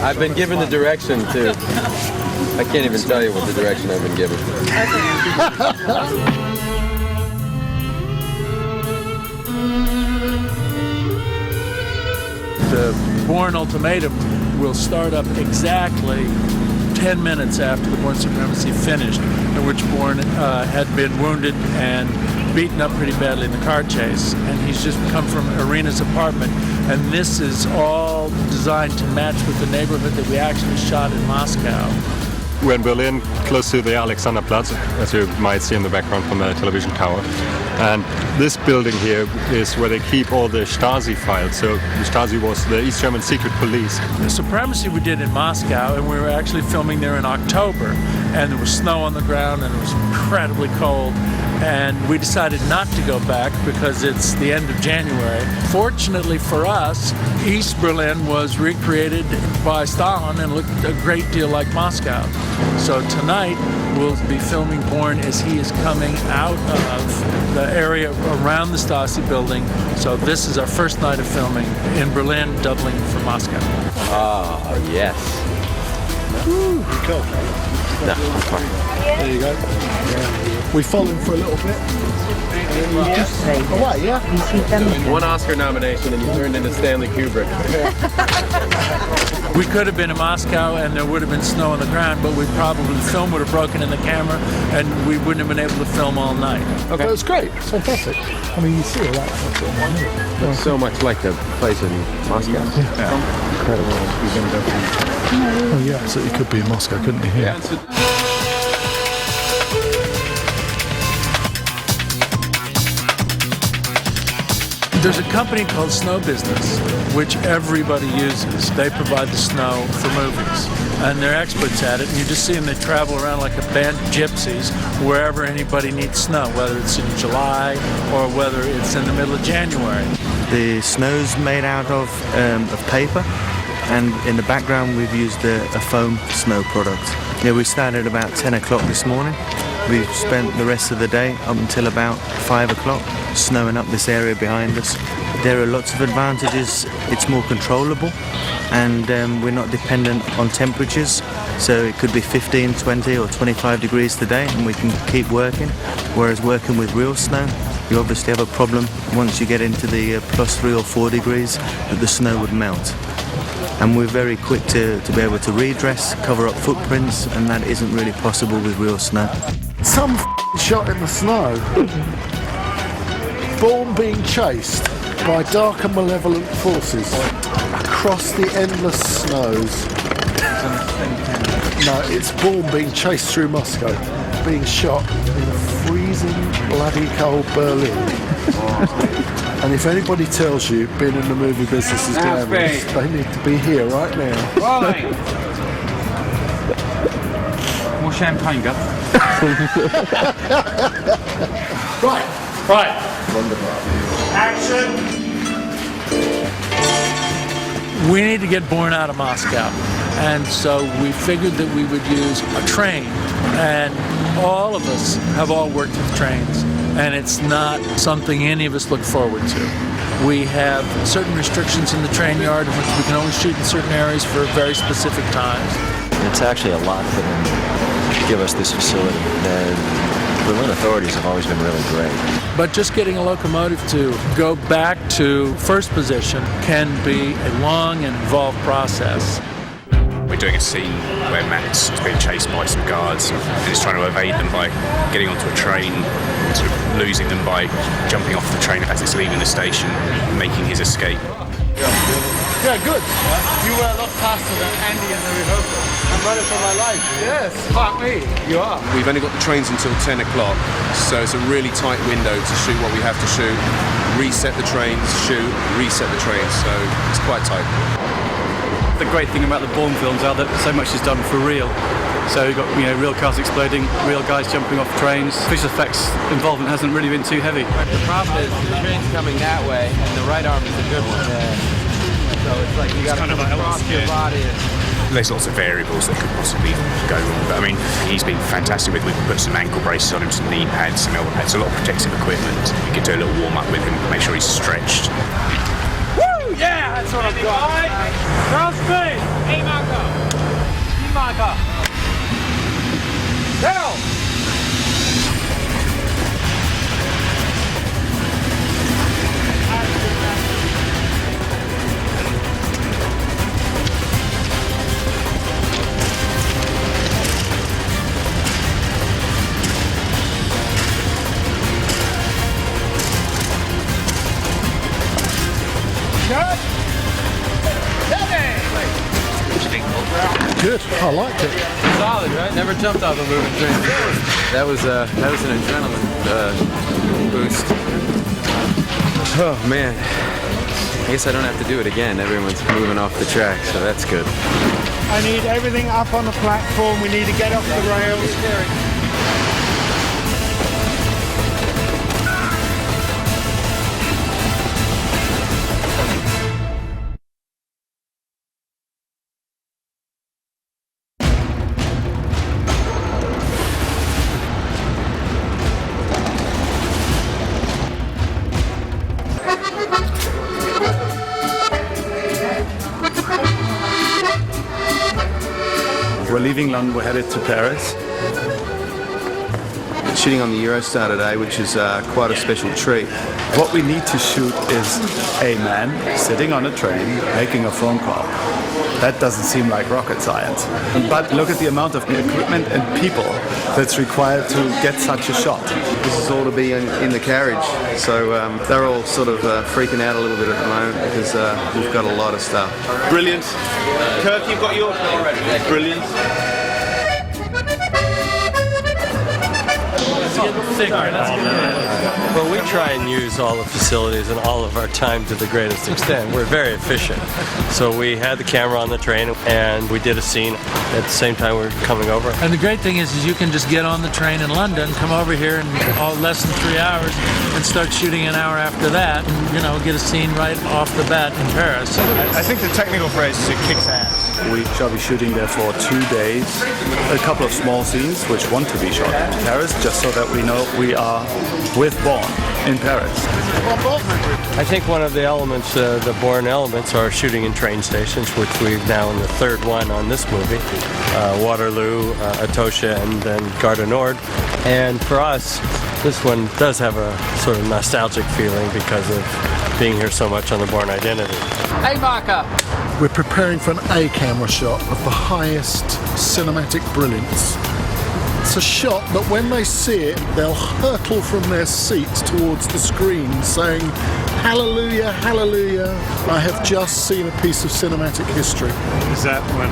I've been given the direction to. I can't even tell you what the direction I've been given.
The Bourne Ultimatum will start up exactly 10 minutes after the Bourne Supremacy finished, in which Bourne had been wounded and beaten up pretty badly in the car chase, and he's just come from Irina's apartment, and this is all designed to match with the neighborhood that we actually shot in Moscow.
We're in Berlin, close to the Alexanderplatz, as you might see in the background from the television tower. And this building here is where they keep all the Stasi files. So the Stasi was the East German secret police.
The Supremacy we did in Moscow, and we were actually filming there in October, and there was snow on the ground, and it was incredibly cold. and we decided not to go back because it's the end of January. Fortunately for us, East Berlin was recreated by Stalin and looked a great deal like Moscow. So tonight we'll be filming Bourne as he is coming out of the area around the Stasi building. So this is our first night of filming in Berlin, doubling for Moscow.
Oh, yes.
Woo. Cool.
No, I'm fine.
There you go. We followed for a little bit. Oh, what, yeah?
One Oscar nomination and you turned into Stanley Kubrick.
We could have been in Moscow and there would have been snow on the ground, but the film would have broken in the camera and we wouldn't have been able to film all night.
Okay. It was great. It's fantastic. I mean, you see all that.
It's so much like the place in Moscow.
Yeah. Incredible. Oh, yeah, so it could be in Moscow, couldn't it? Yeah.
There's a company called Snow Business, which everybody uses. They provide the snow for movies, and they're experts at it. And you just see them, they travel around like a band of gypsies wherever anybody needs snow, whether it's in July or whether it's in the middle of January.
The snow's made out of paper, and in the background we've used a foam snow product. Yeah, we started about 10 o'clock this morning. We've spent the rest of the day up until about 5 o'clock snowing up this area behind us. There are lots of advantages. It's more controllable, and we're not dependent on temperatures, so it could be 15, 20 or 25 degrees today and we can keep working, whereas working with real snow, you obviously have a problem once you get into the plus 3 or 4 degrees that the snow would melt. And we're very quick to be able to redress, cover up footprints, and that isn't really possible with real snow.
Some shot in the snow. Bourne being chased by dark and malevolent forces across the endless snows. No, it's Bourne being chased through Moscow, being shot in a freezing, bloody cold Berlin. And if anybody tells you being in the movie business is glamorous, they need to be here right now.
Rolling. More champagne, Gus.
Right. Action.
We need to get Bourne out of Moscow, and so we figured that we would use a train, and all of us have all worked with trains, and it's not something any of us look forward to. We have certain restrictions in the train yard in which we can only shoot in certain areas for very specific times.
It's actually a lot for them to give us this facility. The Berlin authorities have always been really great.
But just getting a locomotive to go back to first position can be a long and involved process.
We're doing a scene where Matt's being chased by some guards and he's trying to evade them by getting onto a train, sort of losing them by jumping off the train as it's leaving the station, making his escape.
Yeah, good. You were a lot faster than Andy in the rehearsal. I'm running for my life. Yes, fuck me. You are.
We've only got the trains until 10 o'clock, so it's a really tight window to shoot what we have to shoot, reset the trains, shoot, reset the trains, so it's quite tight.
The great thing about the Bourne films are that so much is done for real. So you've got real cars exploding, real guys jumping off trains. Visual effects involvement hasn't really been too heavy.
The problem is the train's coming that way, and the right arm is a good one. So it's like you got to cross your body.
There's lots of variables that could possibly go wrong, but I mean, he's been fantastic with. We put some ankle braces on him, some knee pads, some elbow pads, a lot of protective equipment. We could do a little warm up with him, make sure he's stretched.
Woo! Yeah, that's what I've got. Cross speed. Hey, Marco. Hey, Marco. Go!
Good, I liked it.
Solid, right? Never jumped off a moving train. That was an adrenaline boost. Oh man, I guess I don't have to do it again. Everyone's moving off the track, so that's good.
I need everything up on the platform. We need to get off the rails.
We're leaving London, we're headed to Paris.
Shooting on the Eurostar today, which is quite a special treat.
What we need to shoot is a man sitting on a train making a phone call. That doesn't seem like rocket science. But look at the amount of equipment and people that's required to get such a shot.
This is all to be in the carriage, so they're all sort of freaking out a little bit at the moment because we've got a lot of stuff.
Brilliant. Kirk, you've got yours already. Brilliant.
Well, we try and use all the facilities and all of our time to the greatest extent. We're very efficient. So we had the camera on the train and we did a scene at the same time we were coming over.
And the great thing is you can just get on the train in London, come over here in less than 3 hours and start shooting an hour after that and, you know, get a scene right off the bat in Paris.
I think the technical phrase is it kicks ass. We shall be shooting there for 2 days. A couple of small scenes which want to be shot in Paris, just so that we know we are with Bourne in Paris.
I think one of the elements, the Bourne elements, are shooting in train stations, which we've now in the third one on this movie. Waterloo, Atocha, and then Gare du Nord. And for us, this one does have a sort of nostalgic feeling because of being here so much on the Bourne identity.
Hey, Marker!
We're preparing for an A camera shot of the highest cinematic brilliance. It's a shot that when they see it, they'll hurtle from their seats towards the screen saying, "Hallelujah, hallelujah, I have just seen a piece of cinematic history."
Is that when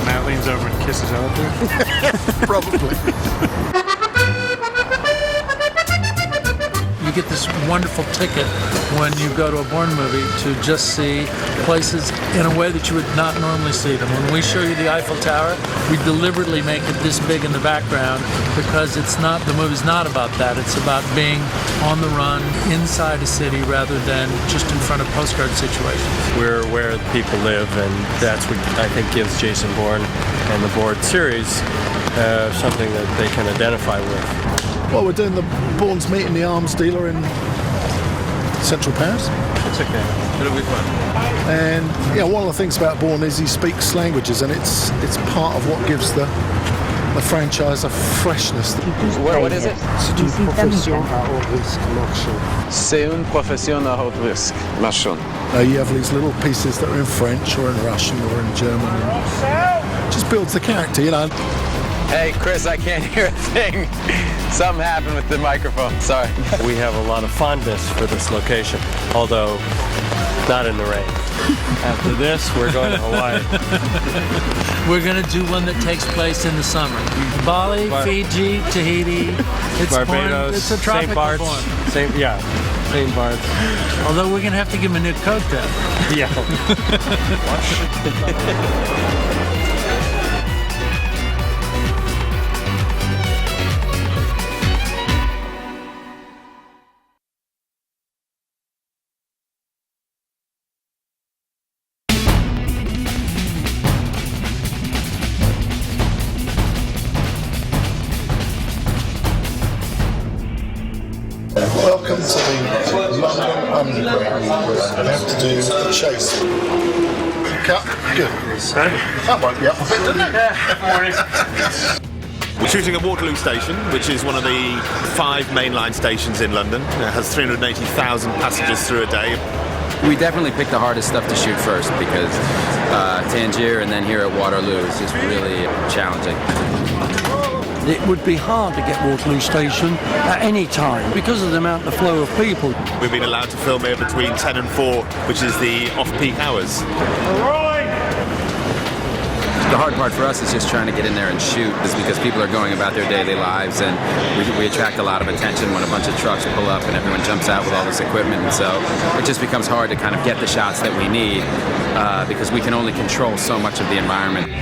Matt leans over and kisses Arthur?
Probably.
You get this wonderful ticket when you go to a Bourne movie to just see places in a way that you would not normally see them. When we show you the Eiffel Tower, we deliberately make it this big in the background because the movie's not about that. It's about being on the run inside a city rather than just in front of postcard situations.
We're where the people live, and that's what I think gives Jason Bourne and the Bourne series something that they can identify with.
Well, we're doing the Bourne's meeting the arms dealer in central Paris.
It's okay. It'll be fun.
And yeah, one of the things about Bourne is he speaks languages, and it's part of what gives the franchise a freshness.
What is it?
C'est une profession à haut risque, marchand.
C'est une profession à haut risque, marchand.
You have these little pieces that are in French or in Russian or in German. And just builds the character, you know.
Hey, Chris, I can't hear a thing. Something happened with the microphone. Sorry.
We have a lot of fondness for this location, although not in the rain. After this, we're going to Hawaii.
We're going to do one that takes place in the summer. Bali, Fiji, Tahiti. It's
Barbados,
It's a tropical
St. Bart's.
Bourne.
St. Bart's.
Although we're going to have to give him a new coat then.
Yeah.
Welcome to the London Underground. We have to do the chase. Cut. Good. That won't be up a bit, doesn't it?
We're shooting at Waterloo Station, which is one of the 5 mainline stations in London. It has 380,000 passengers through a day.
We definitely picked the hardest stuff to shoot first because Tangier and then here at Waterloo is just really challenging.
It would be hard to get Waterloo Station at any time because of the amount of flow of people.
We've been allowed to film here between 10 and 4, which is the off-peak hours.
The hard part for us is just trying to get in there and shoot, is because people are going about their daily lives, and we attract a lot of attention when a bunch of trucks pull up and everyone jumps out with all this equipment, and so it just becomes hard to kind of get the shots that we need because we can only control so much of the environment.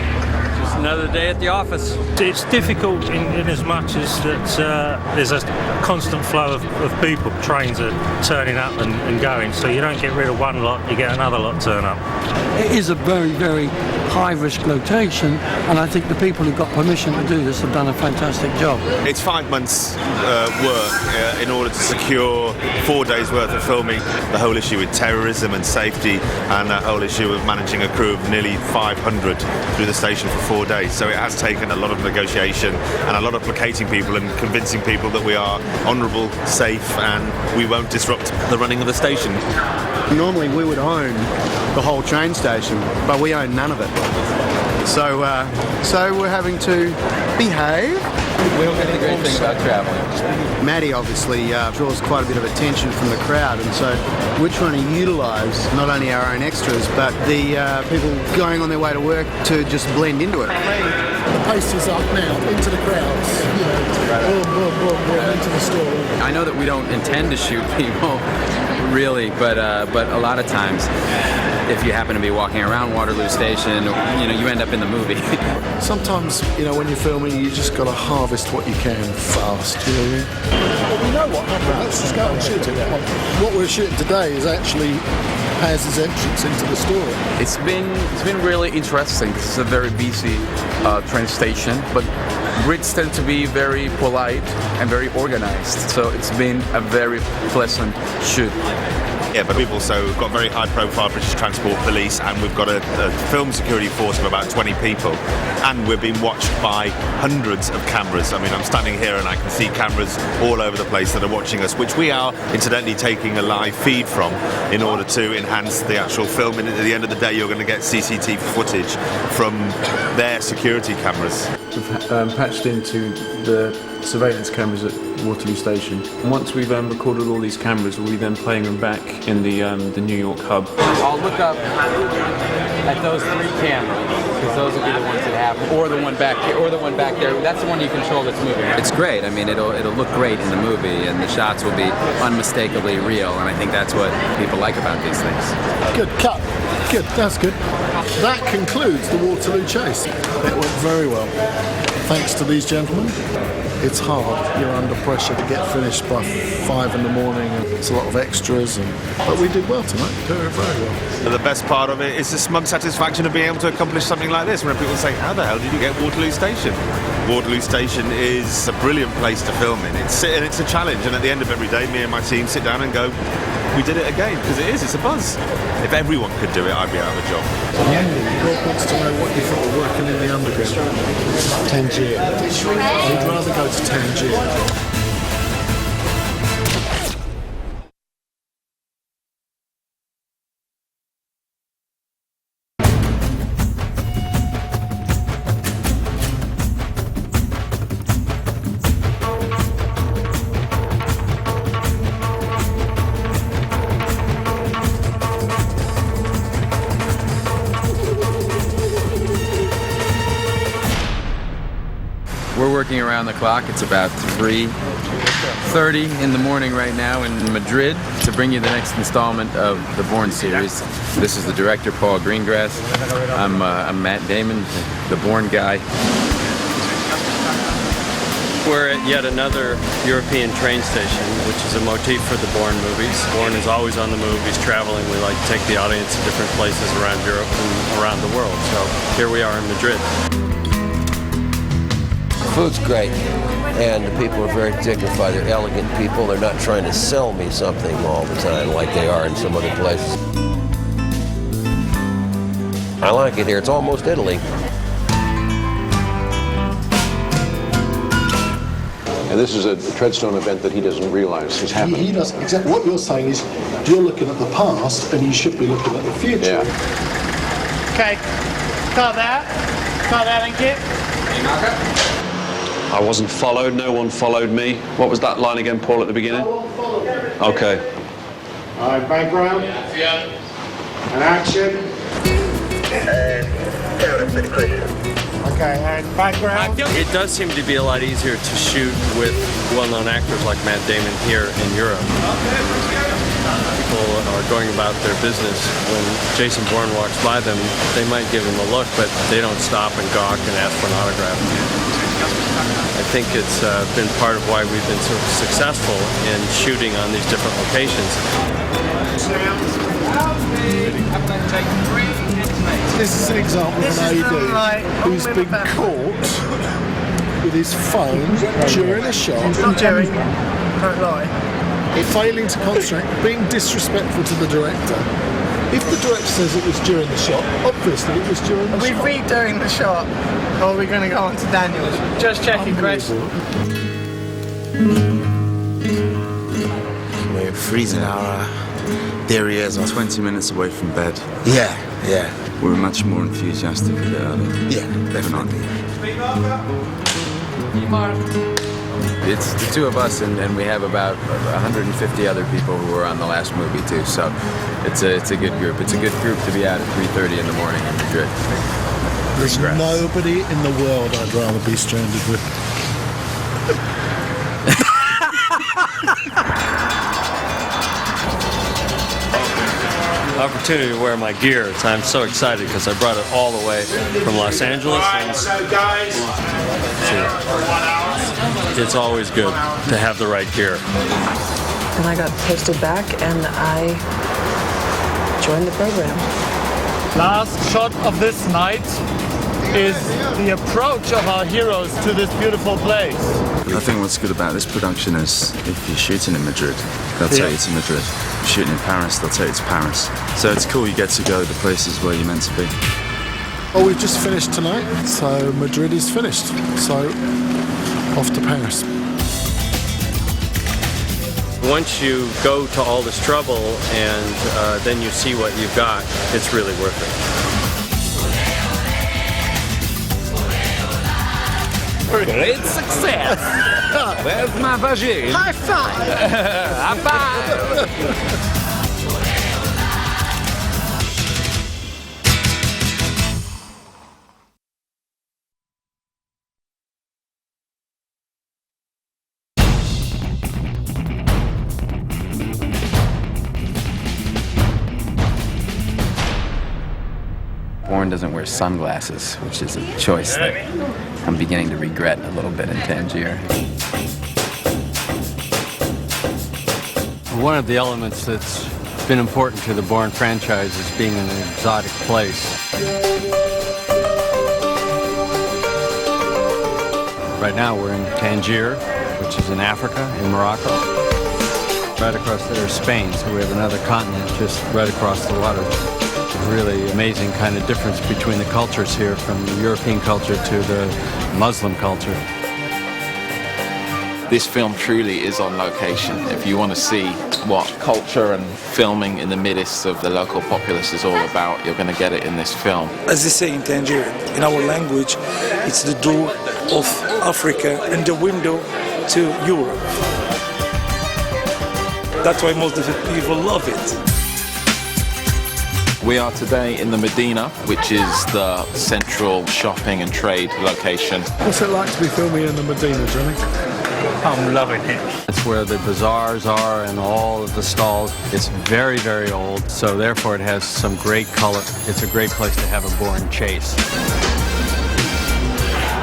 Another day at the office.
It's difficult in as much as that there's a constant flow of people. Trains are turning up and going, so you don't get rid of one lot, you get another lot turn up.
It is a very, very high-risk location, and I think the people who got permission to do this have done a fantastic job.
It's 5 months work in order to secure 4 days worth of filming, the whole issue with terrorism and safety, and that whole issue of managing a crew of nearly 500 through the station for 4 days. So it has taken a lot of negotiation and a lot of placating people and convincing people that we are honourable, safe, and we won't disrupt the running of the station.
Normally we would own the whole train station, but we own none of it. So we're having to behave.
We'll get the great thing about traveling.
Maddie obviously draws quite a bit of attention from the crowd, and so we're trying to utilise not only our own extras, but the people going on their way to work to just blend into it.
The pace is up now, into the crowds. Boom, boom, boom, boom, into the store.
I know that we don't intend to shoot people, really, but a lot of times, if you happen to be walking around Waterloo Station, you end up in the movie.
Sometimes, when you're filming, you just got to harvest what you can fast, you know what I mean? Well, we know what happened. Let's just go and shoot it now. What we're shooting today is actually Paz's entrance into the store.
It's been really interesting. This is a very busy train station, but Brits tend to be very polite and very organized, so it's been a very pleasant shoot.
Yeah, but we've also got very high-profile British Transport Police, and we've got a film security force of about 20 people, and we're being watched by hundreds of cameras. I mean, I'm standing here and I can see cameras all over the place that are watching us, which we are incidentally taking a live feed from in order to enhance the actual film. And at the end of the day, you're going to get CCTV footage from their security cameras.
We've patched into the surveillance cameras at Waterloo Station. And once we've recorded all these cameras, we'll be then playing them back in the New York hub.
I'll look up at those 3 cameras, because those will be the ones that happen, or the one back here, or the one back there. That's the one you control that's moving, right? It's great. I mean, it'll look great in the movie, and the shots will be unmistakably real, and I think that's what people like about these things.
Good cut. Good, that's good. That concludes the Waterloo chase. It went very well. Thanks to these gentlemen. It's hard. You're under pressure to get finished by 5 in the morning, and it's a lot of extras. But we did well tonight. Very, very well.
The best part of it is the smug satisfaction of being able to accomplish something like this, when people say, "How the hell did you get Waterloo Station?" Waterloo Station is a brilliant place to film in. It's a challenge, and at the end of every day, me and my team sit down and go, "We did it again," because it's a buzz. If everyone could do it, I'd be out of a job.
Andy, Rob wants to know what you thought of working in the underground. Tangier. I'd rather go to Tangier.
We're working around the clock. It's about 3:30 in the morning right now in Madrid to bring you the next installment of the Bourne series. This is the director, Paul Greengrass. I'm Matt Damon, the Bourne guy.
We're at yet another European train station, which is a motif for the Bourne movies. Bourne is always on the move. He's traveling. We like to take the audience to different places around Europe and around the world. So here we are in Madrid.
Food's great, and the people are very dignified. They're elegant people. They're not trying to sell me something all the time like they are in some other places. I like it here. It's almost Italy.
And this is a Treadstone event that he doesn't realize is happening.
He doesn't. Exactly what you're saying is you're looking at the past and you should be looking at the future.
Yeah.
Okay, cut that and get.
I wasn't followed, no one followed me. What was that line again, Paul, at the beginning?
No one followed me.
Okay.
All right, background. Yeah. And action. Okay, and background.
It does seem to be a lot easier to shoot with well-known actors like Matt Damon here in Europe. People are going about their business. When Jason Bourne walks by them, they might give him a look, but they don't stop and gawk and ask for an autograph. I think it's been part of why we've been so successful in shooting on these different locations.
I'm going to take 3
This is an example of an AD who's been caught with his phone during a shot.
Not Jerry. Don't lie.
Failing to concentrate, being disrespectful to the director. If the director says it was during the shot, obviously it was during the
shot. Are we redoing the shot, or are we going to go on to Daniel's? Just checking, Chris.
We're freezing our derrieres are 20 minutes away from bed. Yeah. We're much more enthusiastic a bit earlier. Yeah, definitely.
It's the two of us, and we have about 150 other people who were on the last movie too. So it's a good group. It's a good group to be out at 3:30 in the morning in Madrid.
There's nobody in the world I'd rather be stranded with.
Opportunity to wear my gear. I'm so excited because I brought it all the way from Los Angeles.
Right, so guys,
It's always good to have the right gear.
And I got posted back and I joined the program.
Last shot of this night is the approach of our heroes to this beautiful place.
I think what's good about this production is if you're shooting in Madrid, they'll tell you it's in Madrid. If you're shooting in Paris, they'll tell you it's Paris. So it's cool you get to go to the places where you're meant to be.
Well, we've just finished tonight, so Madrid is finished. So off to Paris.
Once you go to all this trouble and then you see what you've got, it's really worth it.
Great success! Where's my vagine?
High five!
High five!
Bourne doesn't wear sunglasses, which is a choice that I'm beginning to regret a little bit in Tangier.
One of the elements that's been important to the Bourne franchise is being in an exotic place. Right now we're in Tangier, which is in Africa, in Morocco. Right across there is Spain, so we have another continent just right across the water. Really amazing kind of difference between the cultures here, from the European culture to the Muslim culture.
This film truly is on location. If you want to see what culture and filming in the midst of the local populace is all about, you're going to get it in this film.
As they say in Tangier, in our language, it's the door of Africa and the window to Europe. That's why most of the people love it.
We are today in the Medina, which is the central shopping and trade location.
What's it like to be filming in the Medina, Johnny?
I'm loving it. It's where the bazaars are and all of the stalls. It's very, very old, so therefore it has some great color. It's a great place to have a Bourne chase.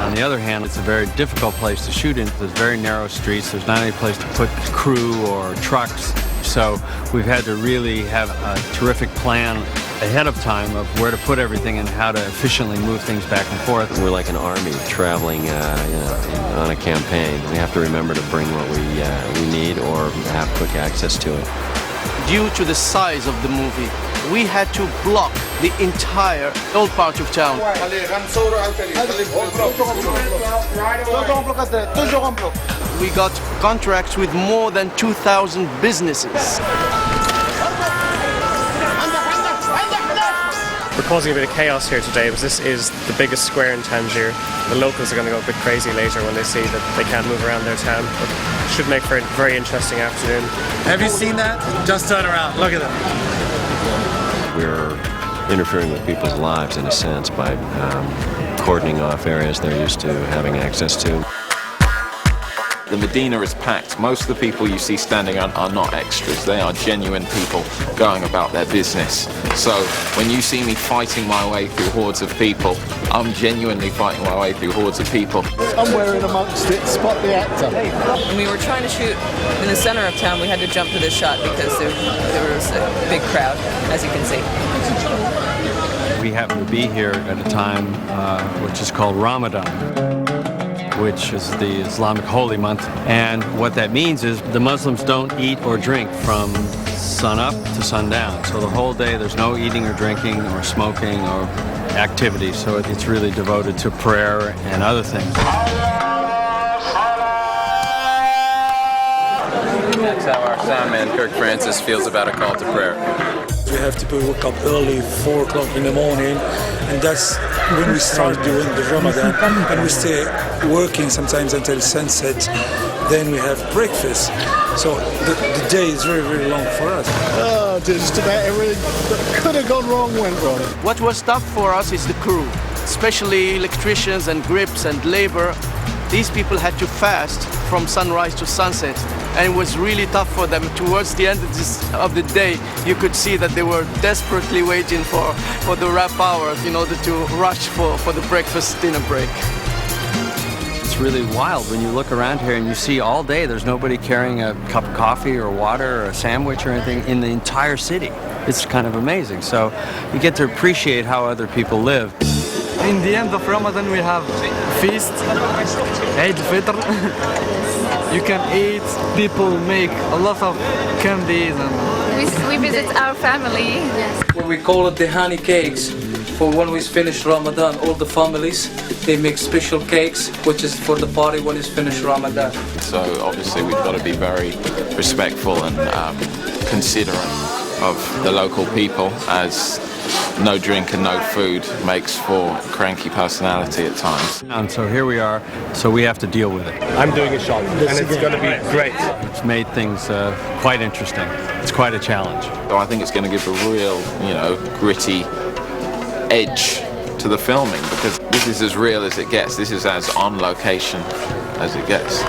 On the other hand, it's a very difficult place to shoot in. There's very narrow streets. There's not any place to put crew or trucks. So we've had to really have a terrific plan ahead of time of where to put everything and how to efficiently move things back and forth.
We're like an army traveling on a campaign. We have to remember to bring what we need or have quick access to it.
Due to the size of the movie, we had to block the entire old part of town. We got contracts with more than 2,000 businesses.
We're causing a bit of chaos here today because this is the biggest square in Tangier. The locals are going to go a bit crazy later when they see that they can't move around their town. But it should make for a very interesting afternoon.
Have you seen that? Just turn around. Look at them.
We're interfering with people's lives in a sense by cordoning off areas they're used to having access to.
The Medina is packed. Most of the people you see standing on are not extras. They are genuine people going about their business. So when you see me fighting my way through hordes of people, I'm genuinely fighting my way through hordes of people.
Somewhere in amongst it, spot the actor.
When we were trying to shoot in the center of town, we had to jump to this shot because there was a big crowd, as you can see.
We we happen to be here at a time which is called Ramadan, which is the Islamic holy month. And what that means is the Muslims don't eat or drink from sun up to sundown. So the whole day there's no eating or drinking or smoking or activity. So it's really devoted to prayer and other things.
That's how our soundman Kirk Francis feels about a call to prayer.
We have to wake up early, 4 o'clock in the morning, and that's when we start doing the Ramadan, and we stay working sometimes until sunset. Then we have breakfast. So the day is very, very long for us.
Oh, just about everything that could have gone wrong went wrong.
What was tough for us is the crew, especially electricians and grips and labor. These people had to fast from sunrise to sunset, and it was really tough for them. Towards the end of the day, you could see that they were desperately waiting for the wrap hours in order to rush for the breakfast dinner break.
It's really wild when you look around here and you see all day there's nobody carrying a cup of coffee or water or a sandwich or anything in the entire city. It's kind of amazing. So you get to appreciate how other people live.
In the end of Ramadan we have feast, Eid Fitr. You can eat, people make a lot of candies. And
we visit our family. Yes.
We call it the honey cakes. For when we finish Ramadan, all the families, they make special cakes, which is for the party when it's finished Ramadan.
So obviously we've got to be very respectful and considerate of the local people, as no drink and no food makes for cranky personality at times.
And so here we are, so we have to deal with it.
I'm doing a shot, and it's going to be great.
It's made things quite interesting. It's quite a challenge.
So I think it's going to give a real, gritty edge to the filming, because this is as real as it gets. This is as on location as it gets.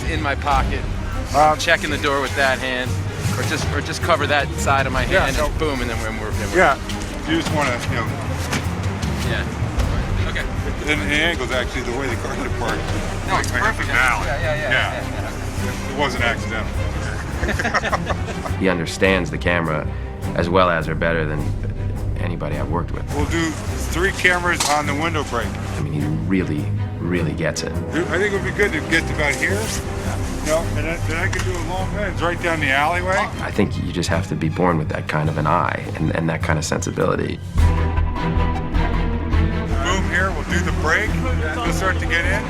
In my pocket, checking the door with that hand, or just cover that side of my hand, and boom, and then we're
yeah. You just want to,
Yeah. Okay.
And the angle's actually the way the car is parked.
No, it's perfect.
Yeah. It wasn't accidental.
He understands the camera as well as or better than anybody I've worked with.
We'll do 3 cameras on the window break.
I mean, he really gets it.
I think it would be good to get to about here. And then I could do a long lens right down the alleyway.
I think you just have to be born with that kind of an eye and that kind of sensibility.
Boom here, we'll do the break. We'll start to get in.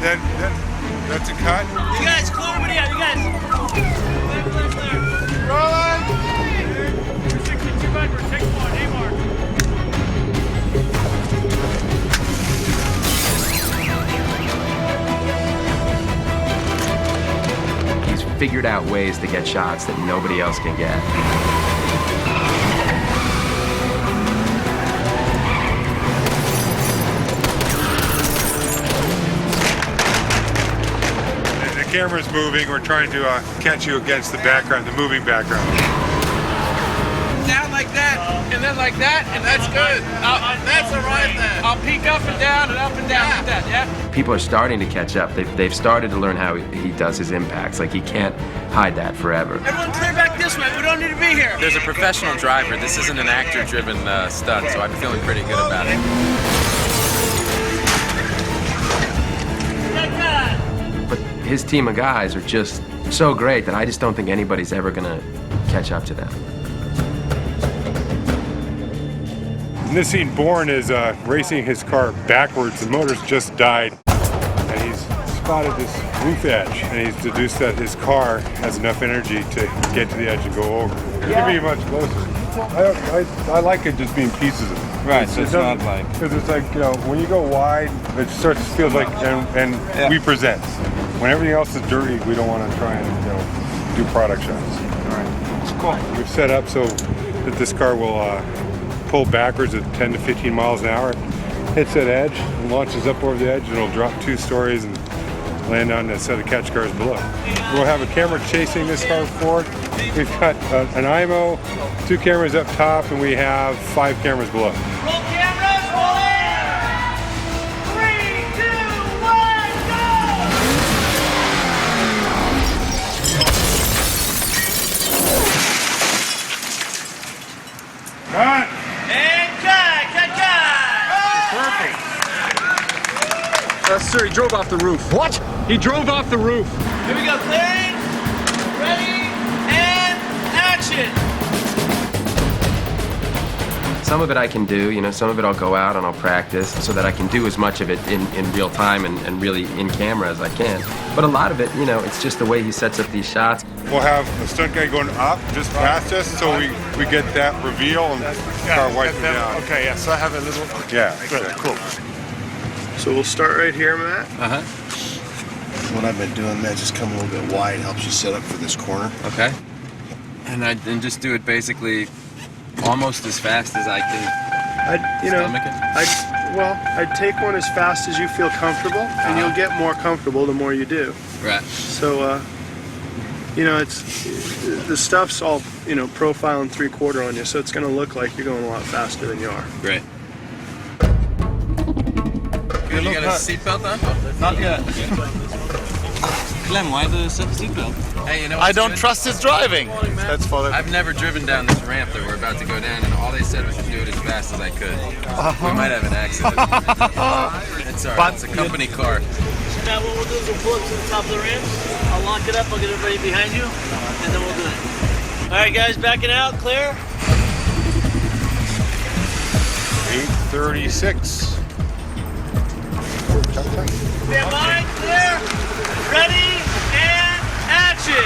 Then that's a cut.
You guys, clear everybody out, you guys.
Rolling!
62 Bedford, take 1, A-Mark.
Figured out ways to get shots that nobody else can get.
The camera's moving. We're trying to catch you against the background, the moving background.
Down like that, and then like that, and that's good. That's all right then. I'll peek up and down like that, yeah?
People are starting to catch up. They've started to learn how he does his impacts. Like, he can't hide that forever.
Everyone clear back this way, we don't need to be here.
There's a professional driver. This isn't an actor-driven stunt, so I'm feeling pretty good about it.
But his team of guys are just so great that I just don't think anybody's ever gonna catch up to them.
In this scene, Bourne is racing his car backwards. The motor's just died, and he's spotted this roof edge, and he's deduced that his car has enough energy to get to the edge and go over. It could be much closer. I like it just being pieces of it.
Right, so it's not like...
Because it's like, when you go wide, it starts to feel like, and we present. When everything else is dirty, we don't want to try and, do product shots. All right. It's cool. We've set up so that this car will pull backwards at 10 to 15 miles an hour, hits that edge, and launches up over the edge, and it'll drop 2 stories and land on a set of catch cars below. We'll have a camera chasing this car forward. We've got an IMO, 2 cameras up top, and we have 5 cameras below.
Roll cameras, roll in! 3, 2, 1, go!
Cut!
And cut!
Perfect.
Sir, he drove off the roof.
What?
He drove off the roof.
Here we go, clearing, ready, and action!
Some of it I can do, you know, some of it I'll go out and I'll practice so that I can do as much of it in real time and really in camera as I can. But a lot of it, you know, it's just the way he sets up these shots.
We'll have a stunt guy going up just past us, so we get that reveal and start wiping down.
Okay, yeah, so I have a little...
Yeah,
Good,
exactly.
cool. So we'll start right here, Matt.
Uh-huh.
What I've been doing, Matt, just come a little bit wide, helps you set up for this corner.
Okay. And just do it basically almost as fast as I can.
I'd take one as fast as you feel comfortable, and you'll get more comfortable the more you do.
Right.
So, it's the stuff's all, profile and 3/4 on you, so it's going to look like you're going a lot faster than you are.
Great.
You got a seatbelt on?
Not yet. Glenn, why the seatbelt?
Hey, you know
I don't trust his driving. That's for
I've never driven down this ramp that we're about to go down, and all they said was to do it as fast as I could. We might have an accident. It's all right. It's a company car.
Now what we'll do is we'll pull up to the top of the ramp. I'll lock it up, I'll get everybody behind you, and then we'll do it. Alright guys, backing out, clear.
8:36.
Stand by, clear, ready, and action!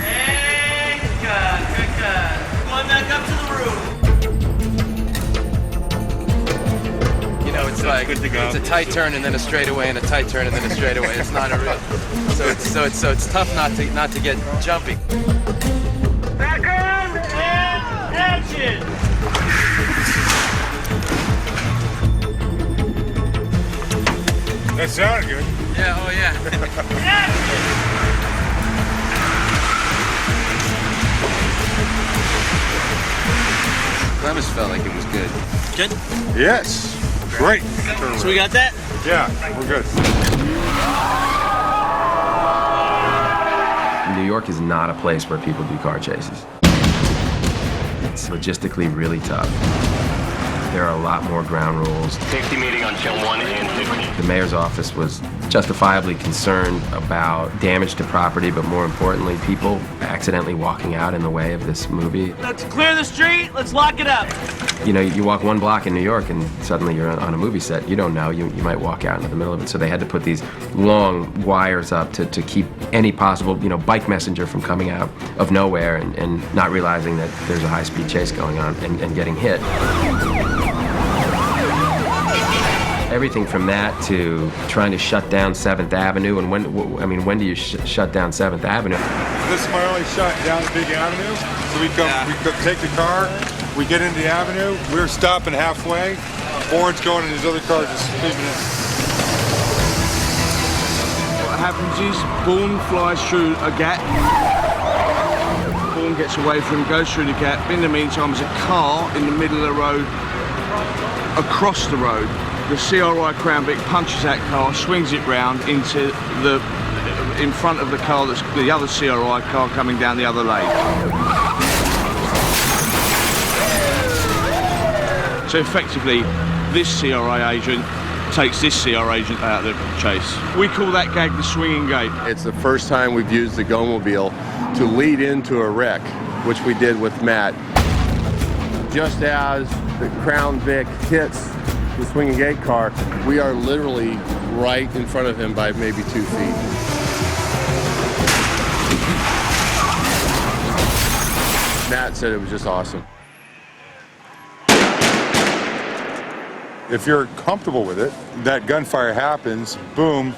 And cut. Going back up to the roof.
You know, it's like it's a tight turn and then a straightaway and a tight turn and then a straightaway. It's not a real. So it's tough not to get jumpy.
Back on and action!
That sounded good.
Yeah, oh yeah. Clemens felt like it was good.
Good?
Yes. Great.
So we got that?
Yeah, we're good.
New York is not a place where people do car chases. It's logistically really tough. There are a lot more ground rules.
Safety meeting on Channel 1 and 50.
The mayor's office was justifiably concerned about damage to property, but more importantly, people accidentally walking out in the way of this movie.
Let's clear the street, let's lock it up.
You know, you walk one block in New York and suddenly you're on a movie set. You don't know, you might walk out into the middle of it. So they had to put these long wires up to keep any possible, bike messenger from coming out of nowhere and not realizing that there's a high-speed chase going on and getting hit. Everything from that to trying to shut down 7th Avenue, and when do you shut down 7th Avenue?
This is my only shot down the big avenue. So we take the car, we get into the avenue, we're stopping halfway, Bourne's going and his other cars are sweeping in.
What happens is Bourne flies through a gap. Bourne gets away from him, goes through the gap. In the meantime, there's a car in the middle of the road, across the road. The CRI Crown Vic punches that car, swings it round in front of the car that's the other CRI car coming down the other lane. So effectively, this CRI agent takes this CRI agent out of the chase. We call that gag the swinging gate.
It's the first time we've used the Go-Mobile to lead into a wreck, which we did with Matt. Just as the Crown Vic hits the swinging gate car, we are literally right in front of him by maybe 2 feet. Matt said it was just awesome.
If you're comfortable with it, that gunfire happens, boom,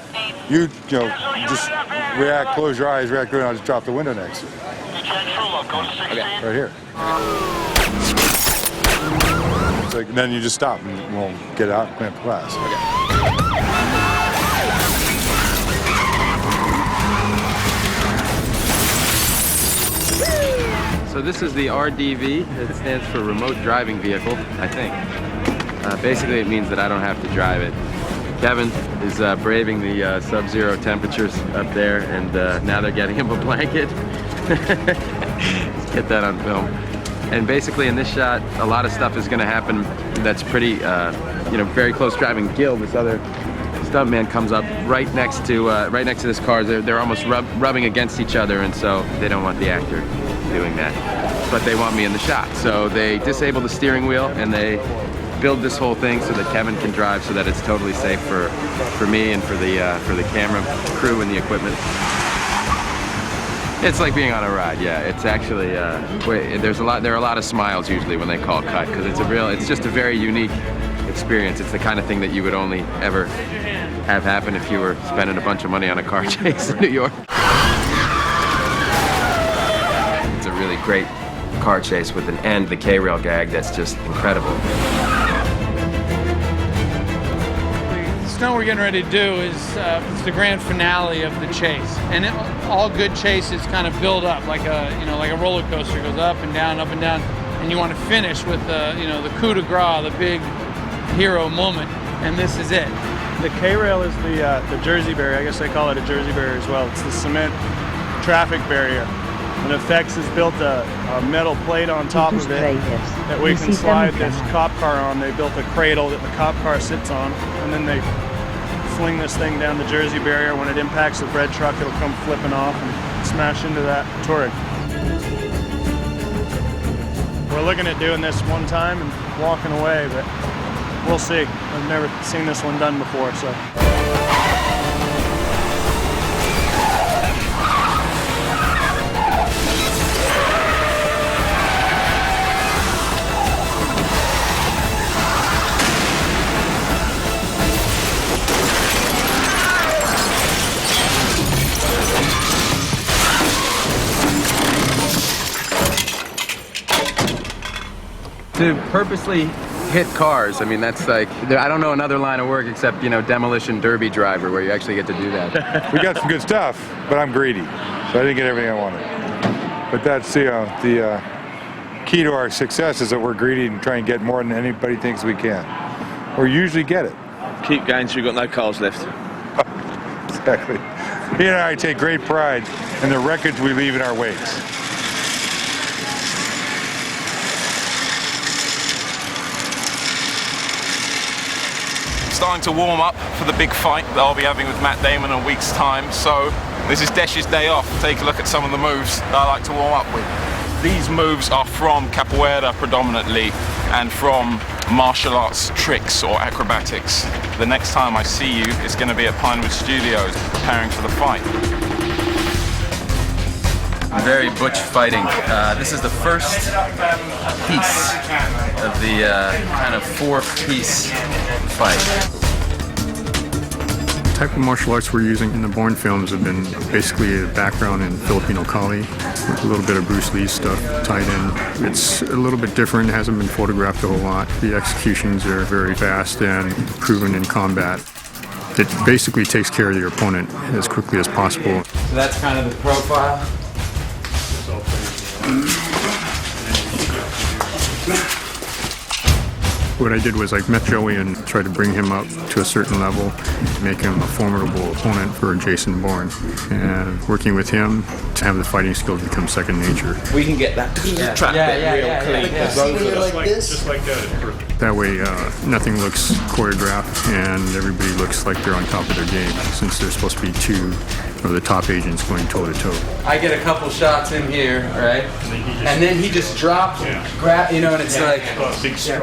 you just react, close your eyes, react, I'll just drop the window next. Okay. Right here. like, then you just stop and we'll get out and clean up the class.
So this is the RDV. It stands for Remote Driving Vehicle, I think. Basically, it means that I don't have to drive it. Kevin is braving the sub-zero temperatures up there, and now they're getting him a blanket. Let's get that on film. And basically, in this shot, a lot of stuff is going to happen that's pretty, you know, very close driving. Gil, this other stuntman, comes up right next to this car. They're almost rubbing against each other, and so they don't want the actor doing that. But they want me in the shot, so they disable the steering wheel and they build this whole thing so that Kevin can drive, so that it's totally safe for me and for the camera crew and the equipment. It's like being on a ride, yeah. It's actually there are a lot of smiles usually when they call cut, because it's just a very unique experience. It's the kind of thing that you would only ever have happen if you were spending a bunch of money on a car chase in New York. It's a really great car chase with an end, the K-rail gag, that's just incredible.
The stunt we're getting ready to do is it's the grand finale of the chase, and all good chases kind of build up like a roller coaster. It goes up and down, and you want to finish with the coup de grace, the big hero moment, and this is it.
The K-rail is the Jersey barrier. I guess they call it a Jersey barrier as well. It's the cement traffic barrier. And Effects has built a metal plate on top of it that we can slide this cop car on. They built a cradle that the cop car sits on, and then they fling this thing down the Jersey barrier. When it impacts the bread truck, it'll come flipping off and smash into that touring. We're looking at doing this one time and walking away, but we'll see. I've never seen this one done before, so.
To purposely hit cars, I mean, that's like, I don't know another line of work except, demolition derby driver, where you actually get to do that.
We got some good stuff, but I'm greedy, so I didn't get everything I wanted. But that's, the key to our success is that we're greedy and try and get more than anybody thinks we can. Or usually get it.
Keep going so you've got no cars left.
Exactly. He and I take great pride in the records we leave in our wakes.
Starting to warm up for the big fight that I'll be having with Matt Damon in a week's time. So this is Desh's day off. Take a look at some of the moves that I like to warm up with. These moves are from capoeira predominantly and from martial arts tricks or acrobatics. The next time I see you is going to be at Pinewood Studios preparing for the fight.
Very butch fighting. This is the first piece of the kind of four-piece fight.
The type of martial arts we're using in the Bourne films have been basically a background in Filipino Kali, with a little bit of Bruce Lee stuff tied in. It's a little bit different, hasn't been photographed a whole lot. The executions are very fast and proven in combat. It basically takes care of your opponent as quickly as possible.
So that's kind of the profile.
What I did was I met Joey and tried to bring him up to a certain level, make him a formidable opponent for Jason Bourne. And working with him to have the fighting skills become second nature.
We can get that track real clean.
Just like that.
That way nothing looks choreographed and everybody looks like they're on top of their game, since there's supposed to be two of the top agents going toe to toe.
I get a couple shots in here, right? And then he just drops, grab, and it's like...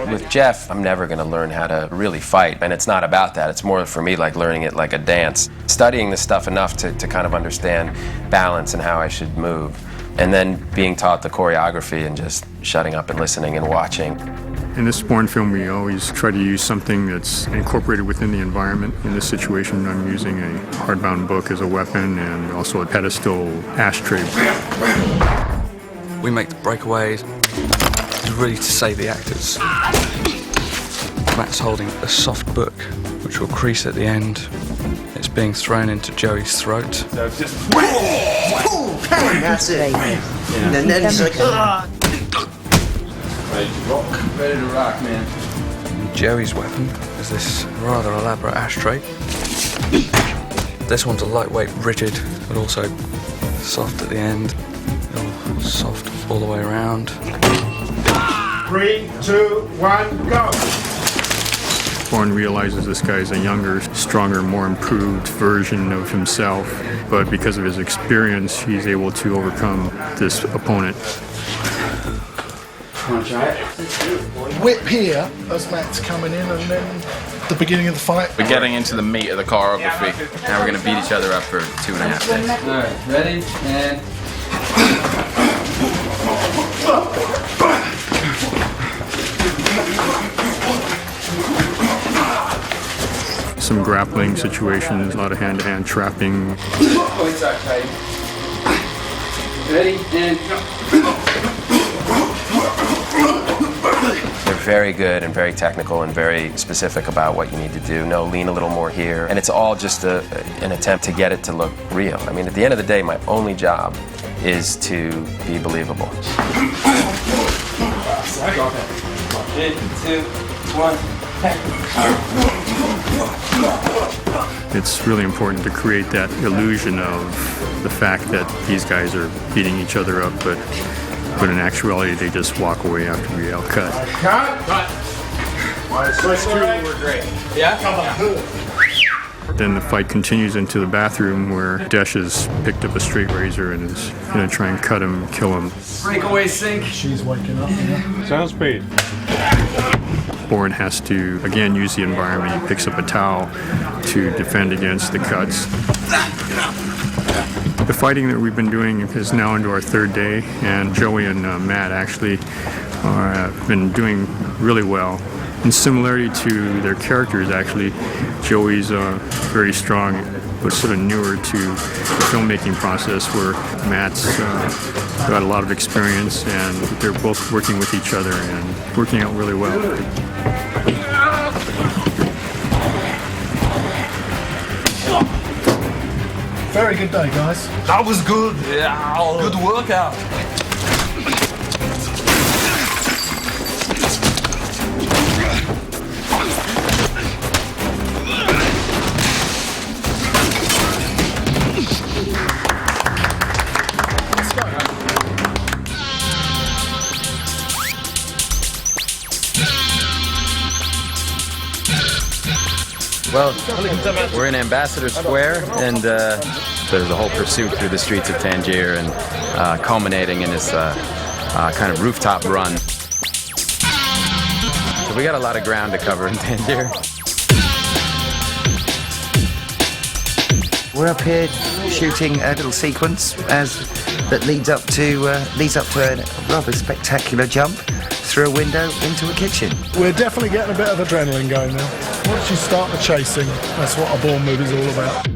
With Jeff, I'm never going to learn how to really fight, and it's not about that. It's more for me like learning it like a dance. Studying this stuff enough to kind of understand balance and how I should move, and then being taught the choreography and just shutting up and listening and watching.
In this Bourne film, we always try to use something that's incorporated within the environment. In this situation, I'm using a hardbound book as a weapon and also a pedestal ashtray.
We make the breakaways really to save the actors.
Matt's holding a soft book, which will crease at the end. It's being thrown into Joey's throat.
So it's just...
That's it. And then it's like,
Ready to rock, man.
Joey's weapon is this rather elaborate ashtray. This one's a lightweight, rigid, but also soft at the end. Oh, soft all the way around.
3, 2, 1, go!
Bourne realizes this guy is a younger, stronger, more improved version of himself, but because of his experience, he's able to overcome this opponent.
Want to try it?
Whip here as Matt's coming in, and then the beginning of the fight.
We're getting into the meat of the choreography. Now we're going to beat each other up for 2.5 days.
Alright, ready? And...
Some grappling situations, a lot of hand-to-hand trapping.
Ready? And...
They're very good and very technical and very specific about what you need to do. No, lean a little more here. And it's all just an attempt to get it to look real. I mean, at the end of the day, my only job is to be believable.
3, 2, 1.
It's really important to create that illusion of the fact that these guys are beating each other up, but in actuality, they just walk away after we all cut.
Cut! We're great. Yeah?
Then the fight continues into the bathroom where Desh has picked up a straight razor and is going to try and cut him, kill him.
Breakaway sink.
She's waking up. Yeah.
Sounds speed.
Bourne has to, again, use the environment. He picks up a towel to defend against the cuts. The fighting that we've been doing is now into our 3rd day, and Joey and Matt actually have been doing really well. In similarity to their characters, actually, Joey's very strong, but sort of newer to the filmmaking process, where Matt's got a lot of experience, and they're both working with each other and working out really well.
Very good day, guys.
That was good. Yeah. Good workout.
Well, we're in Ambassador Square, and there's a whole pursuit through the streets of Tangier, and culminating in this kind of rooftop run. So we got a lot of ground to cover in Tangier.
we're up here shooting a little sequence that leads up to a rather spectacular jump through a window into a kitchen.
We're definitely getting a bit of adrenaline going now. Once you start the chasing, that's what a Bourne movie's all about.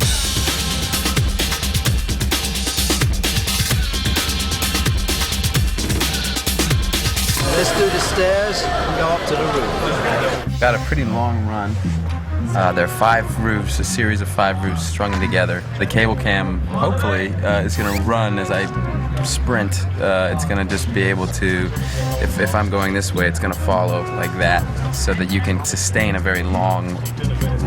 Let's do the stairs and go up to the roof.
Got a pretty long run. There are 5 roofs, a series of 5 roofs strung together. The cable cam, hopefully, is going to run as I sprint. It's going to just be able to, if I'm going this way, it's going to follow like that, so that you can sustain a very long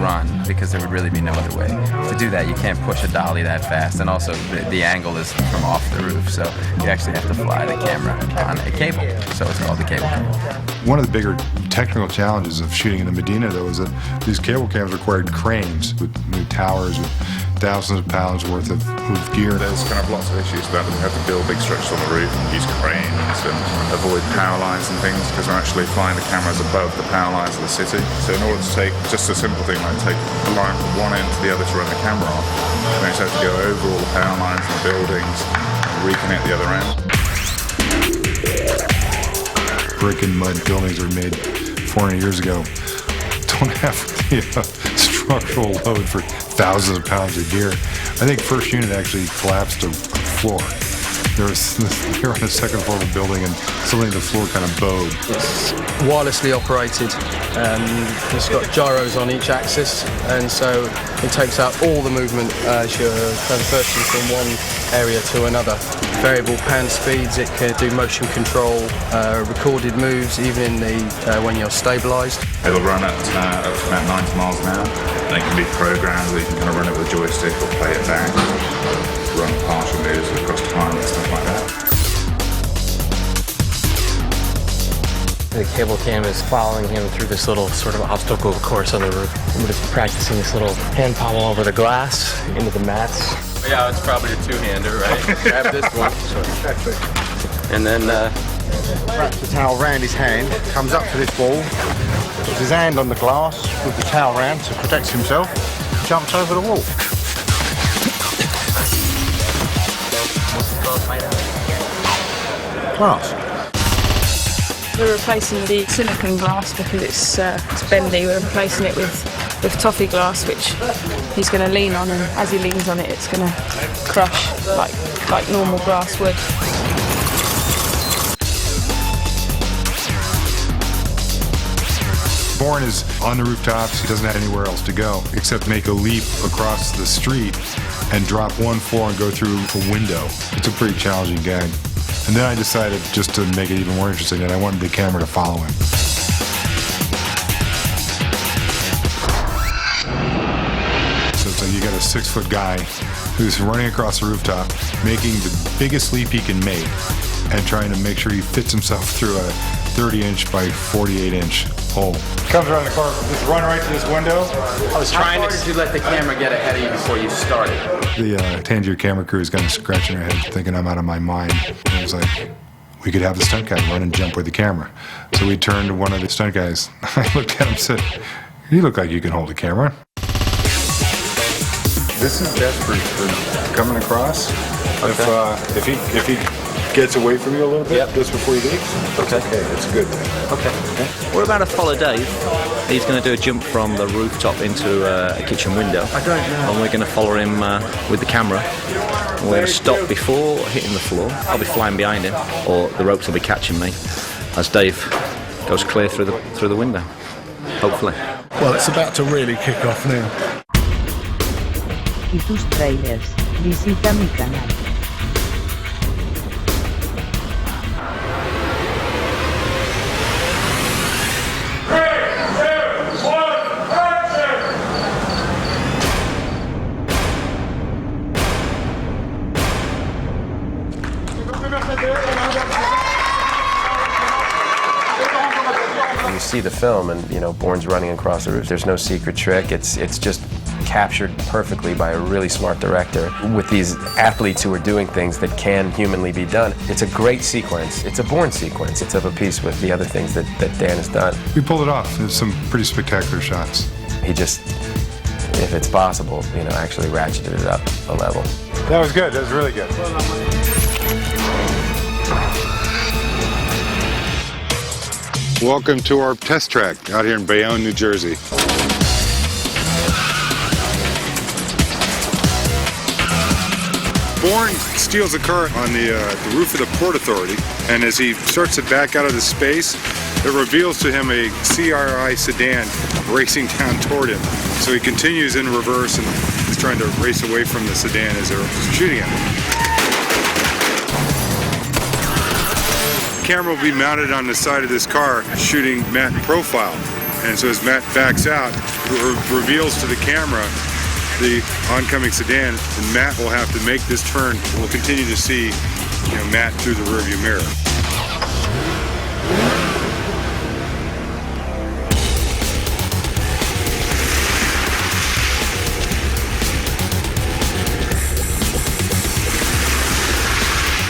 run, because there would really be no other way. To do that, you can't push a dolly that fast, and also the angle is from off the roof, so you actually have to fly the camera on a cable, so it's called the cable cam.
One of the bigger technical challenges of shooting in the Medina, though, is that these cable cams required cranes with new towers with thousands of pounds worth of gear.
There's kind of lots of issues about that. We have to build big structures on the roof and use cranes and avoid power lines and things, because we're actually flying the cameras above the power lines of the city. So in order to take just a simple thing like take a line from one end to the other to run the camera on, we just have to go over all the power lines and buildings and reconnect the other end.
Brick and mud buildings were made 400 years ago. Don't have the structural load for thousands of pounds of gear. I think first unit actually collapsed to the floor. They were on the second floor of a building and suddenly the floor kind of bowed.
It's wirelessly operated. It's got gyros on each axis, and so it takes out all the movement as you're transversing from one area to another. Variable pan speeds, it can do motion control, recorded moves, even in the when you're stabilised.
It'll run at up to about 90 miles an hour. They can be programmed, so you can kind of run it with a joystick or play it back, run partial moves across time and stuff like that.
The cable cam is following him through this little sort of obstacle course on the roof. We're just practicing this little hand pommel over the glass, into the mats.
Yeah, it's probably a two-hander, right? Grab this one. And then
wraps the towel around his hand, comes up to this wall, puts his hand on the glass with the towel round to protect himself, jumps over the wall. Glass.
We're replacing the silicone glass because it's bendy. We're replacing it with toffee glass, which he's going to lean on, and as he leans on it, it's going to crush like normal glass would.
Bourne is on the rooftops. He doesn't have anywhere else to go except make a leap across the street and drop one floor and go through a window. It's a pretty challenging gag. And then I decided, just to make it even more interesting, that I wanted the camera to follow him. So it's like you got a 6-foot guy who's running across the rooftop, making the biggest leap he can make, and trying to make sure he fits himself through a 30-inch by 48-inch hole. Comes around the car, just run right to this window.
I was trying to let the camera get ahead of you before you started.
The Tangier camera crew is kind of scratching their head, thinking I'm out of my mind. And it was like, we could have the stunt guy run and jump with the camera. So we turned to one of the stunt guys. I looked at him and said, you look like you can hold a camera. This is best for coming across. Okay. If he gets away from you a little bit just before he leaves, okay, it's good.
Okay. What about a follow Dave? He's going to do a jump from the rooftop into a kitchen window.
I don't know.
And we're going to follow him with the camera. We're going to stop before hitting the floor. I'll be flying behind him, or the ropes will be catching me as Dave goes clear through the window. Hopefully.
Well, it's about to really kick off now.
Y tus trailers. Visita mi canal.
You see the film and, Bourne's running across the roof. There's no secret trick. It's just captured perfectly by a really smart director with these athletes who are doing things that can humanly be done. It's a great sequence. It's a Bourne sequence. It's of a piece with the other things that Dan has done.
We pulled it off. There's some pretty spectacular shots.
He just, if it's possible, actually ratcheted it up a level.
That was good. That was really good. Welcome to our test track out here in Bayonne, New Jersey. Bourne steals a car on the roof of the Port Authority, and as he starts to back out of the space, it reveals to him a CRI sedan racing down toward him. So he continues in reverse and is trying to race away from the sedan as they're shooting at him. The camera will be mounted on the side of this car, shooting Matt in profile. And so as Matt backs out, it reveals to the camera the oncoming sedan, and Matt will have to make this turn. We'll continue to see, Matt through the rearview mirror.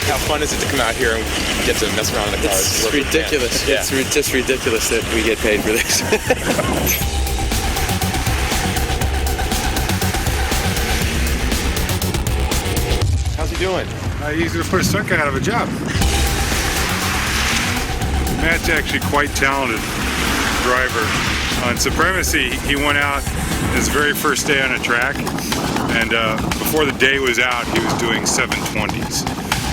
How fun is it to come out here and get to mess around in the cars?
It's ridiculous.
Yeah.
It's just ridiculous that we get paid for this.
How's he doing?
He's going to put a stunt guy out of a job. Matt's actually quite talented driver. On Supremacy, he went out his very first day on a track, and before the day was out, he was doing 720s.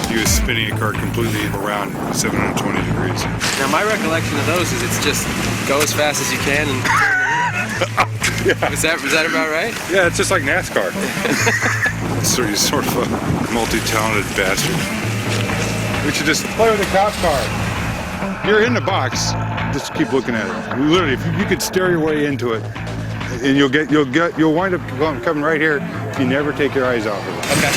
he was spinning a car completely around 720 degrees.
Now my recollection of those is it's just go as fast as you can and
Yeah.
Was that about right?
Yeah, it's just like NASCAR. So he's sort of a multi-talented bastard. We should just play with the cop car. You're in the box. Just keep looking at it. Literally, if you could stare your way into it, and you'll wind up coming right here if you never take your eyes off of it.
Okay.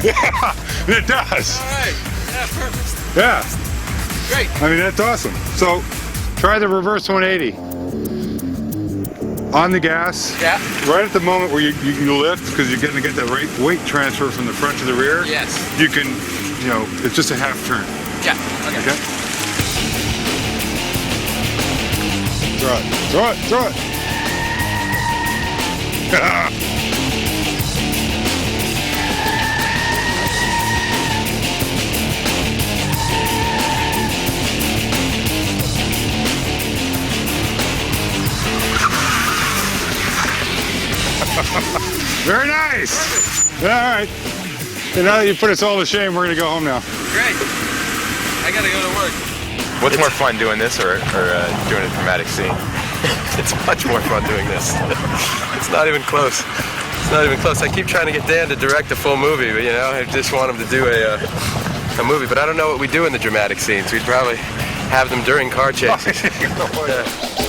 Yeah, it does.
All right. Yeah, perfect.
Yeah.
Great.
I mean, that's awesome. So, try the reverse 180. On the gas.
Yeah.
Right at the moment where you lift, because you're going to get the weight transfer from the front to the rear.
Yes.
You can, it's just a half turn.
Yeah. Okay.
Throw it. Throw it. Throw it. Very nice. All right. And now that you put us all to shame, we're going to go home now.
Great. I got to go to work.
What's more fun, doing this or doing a dramatic scene?
It's much more fun doing this. It's not even close. It's not even close. I keep trying to get Dan to direct a full movie, but I just want him to do a movie. But I don't know what we do in the dramatic scenes. We'd probably have them during car chases. Yeah.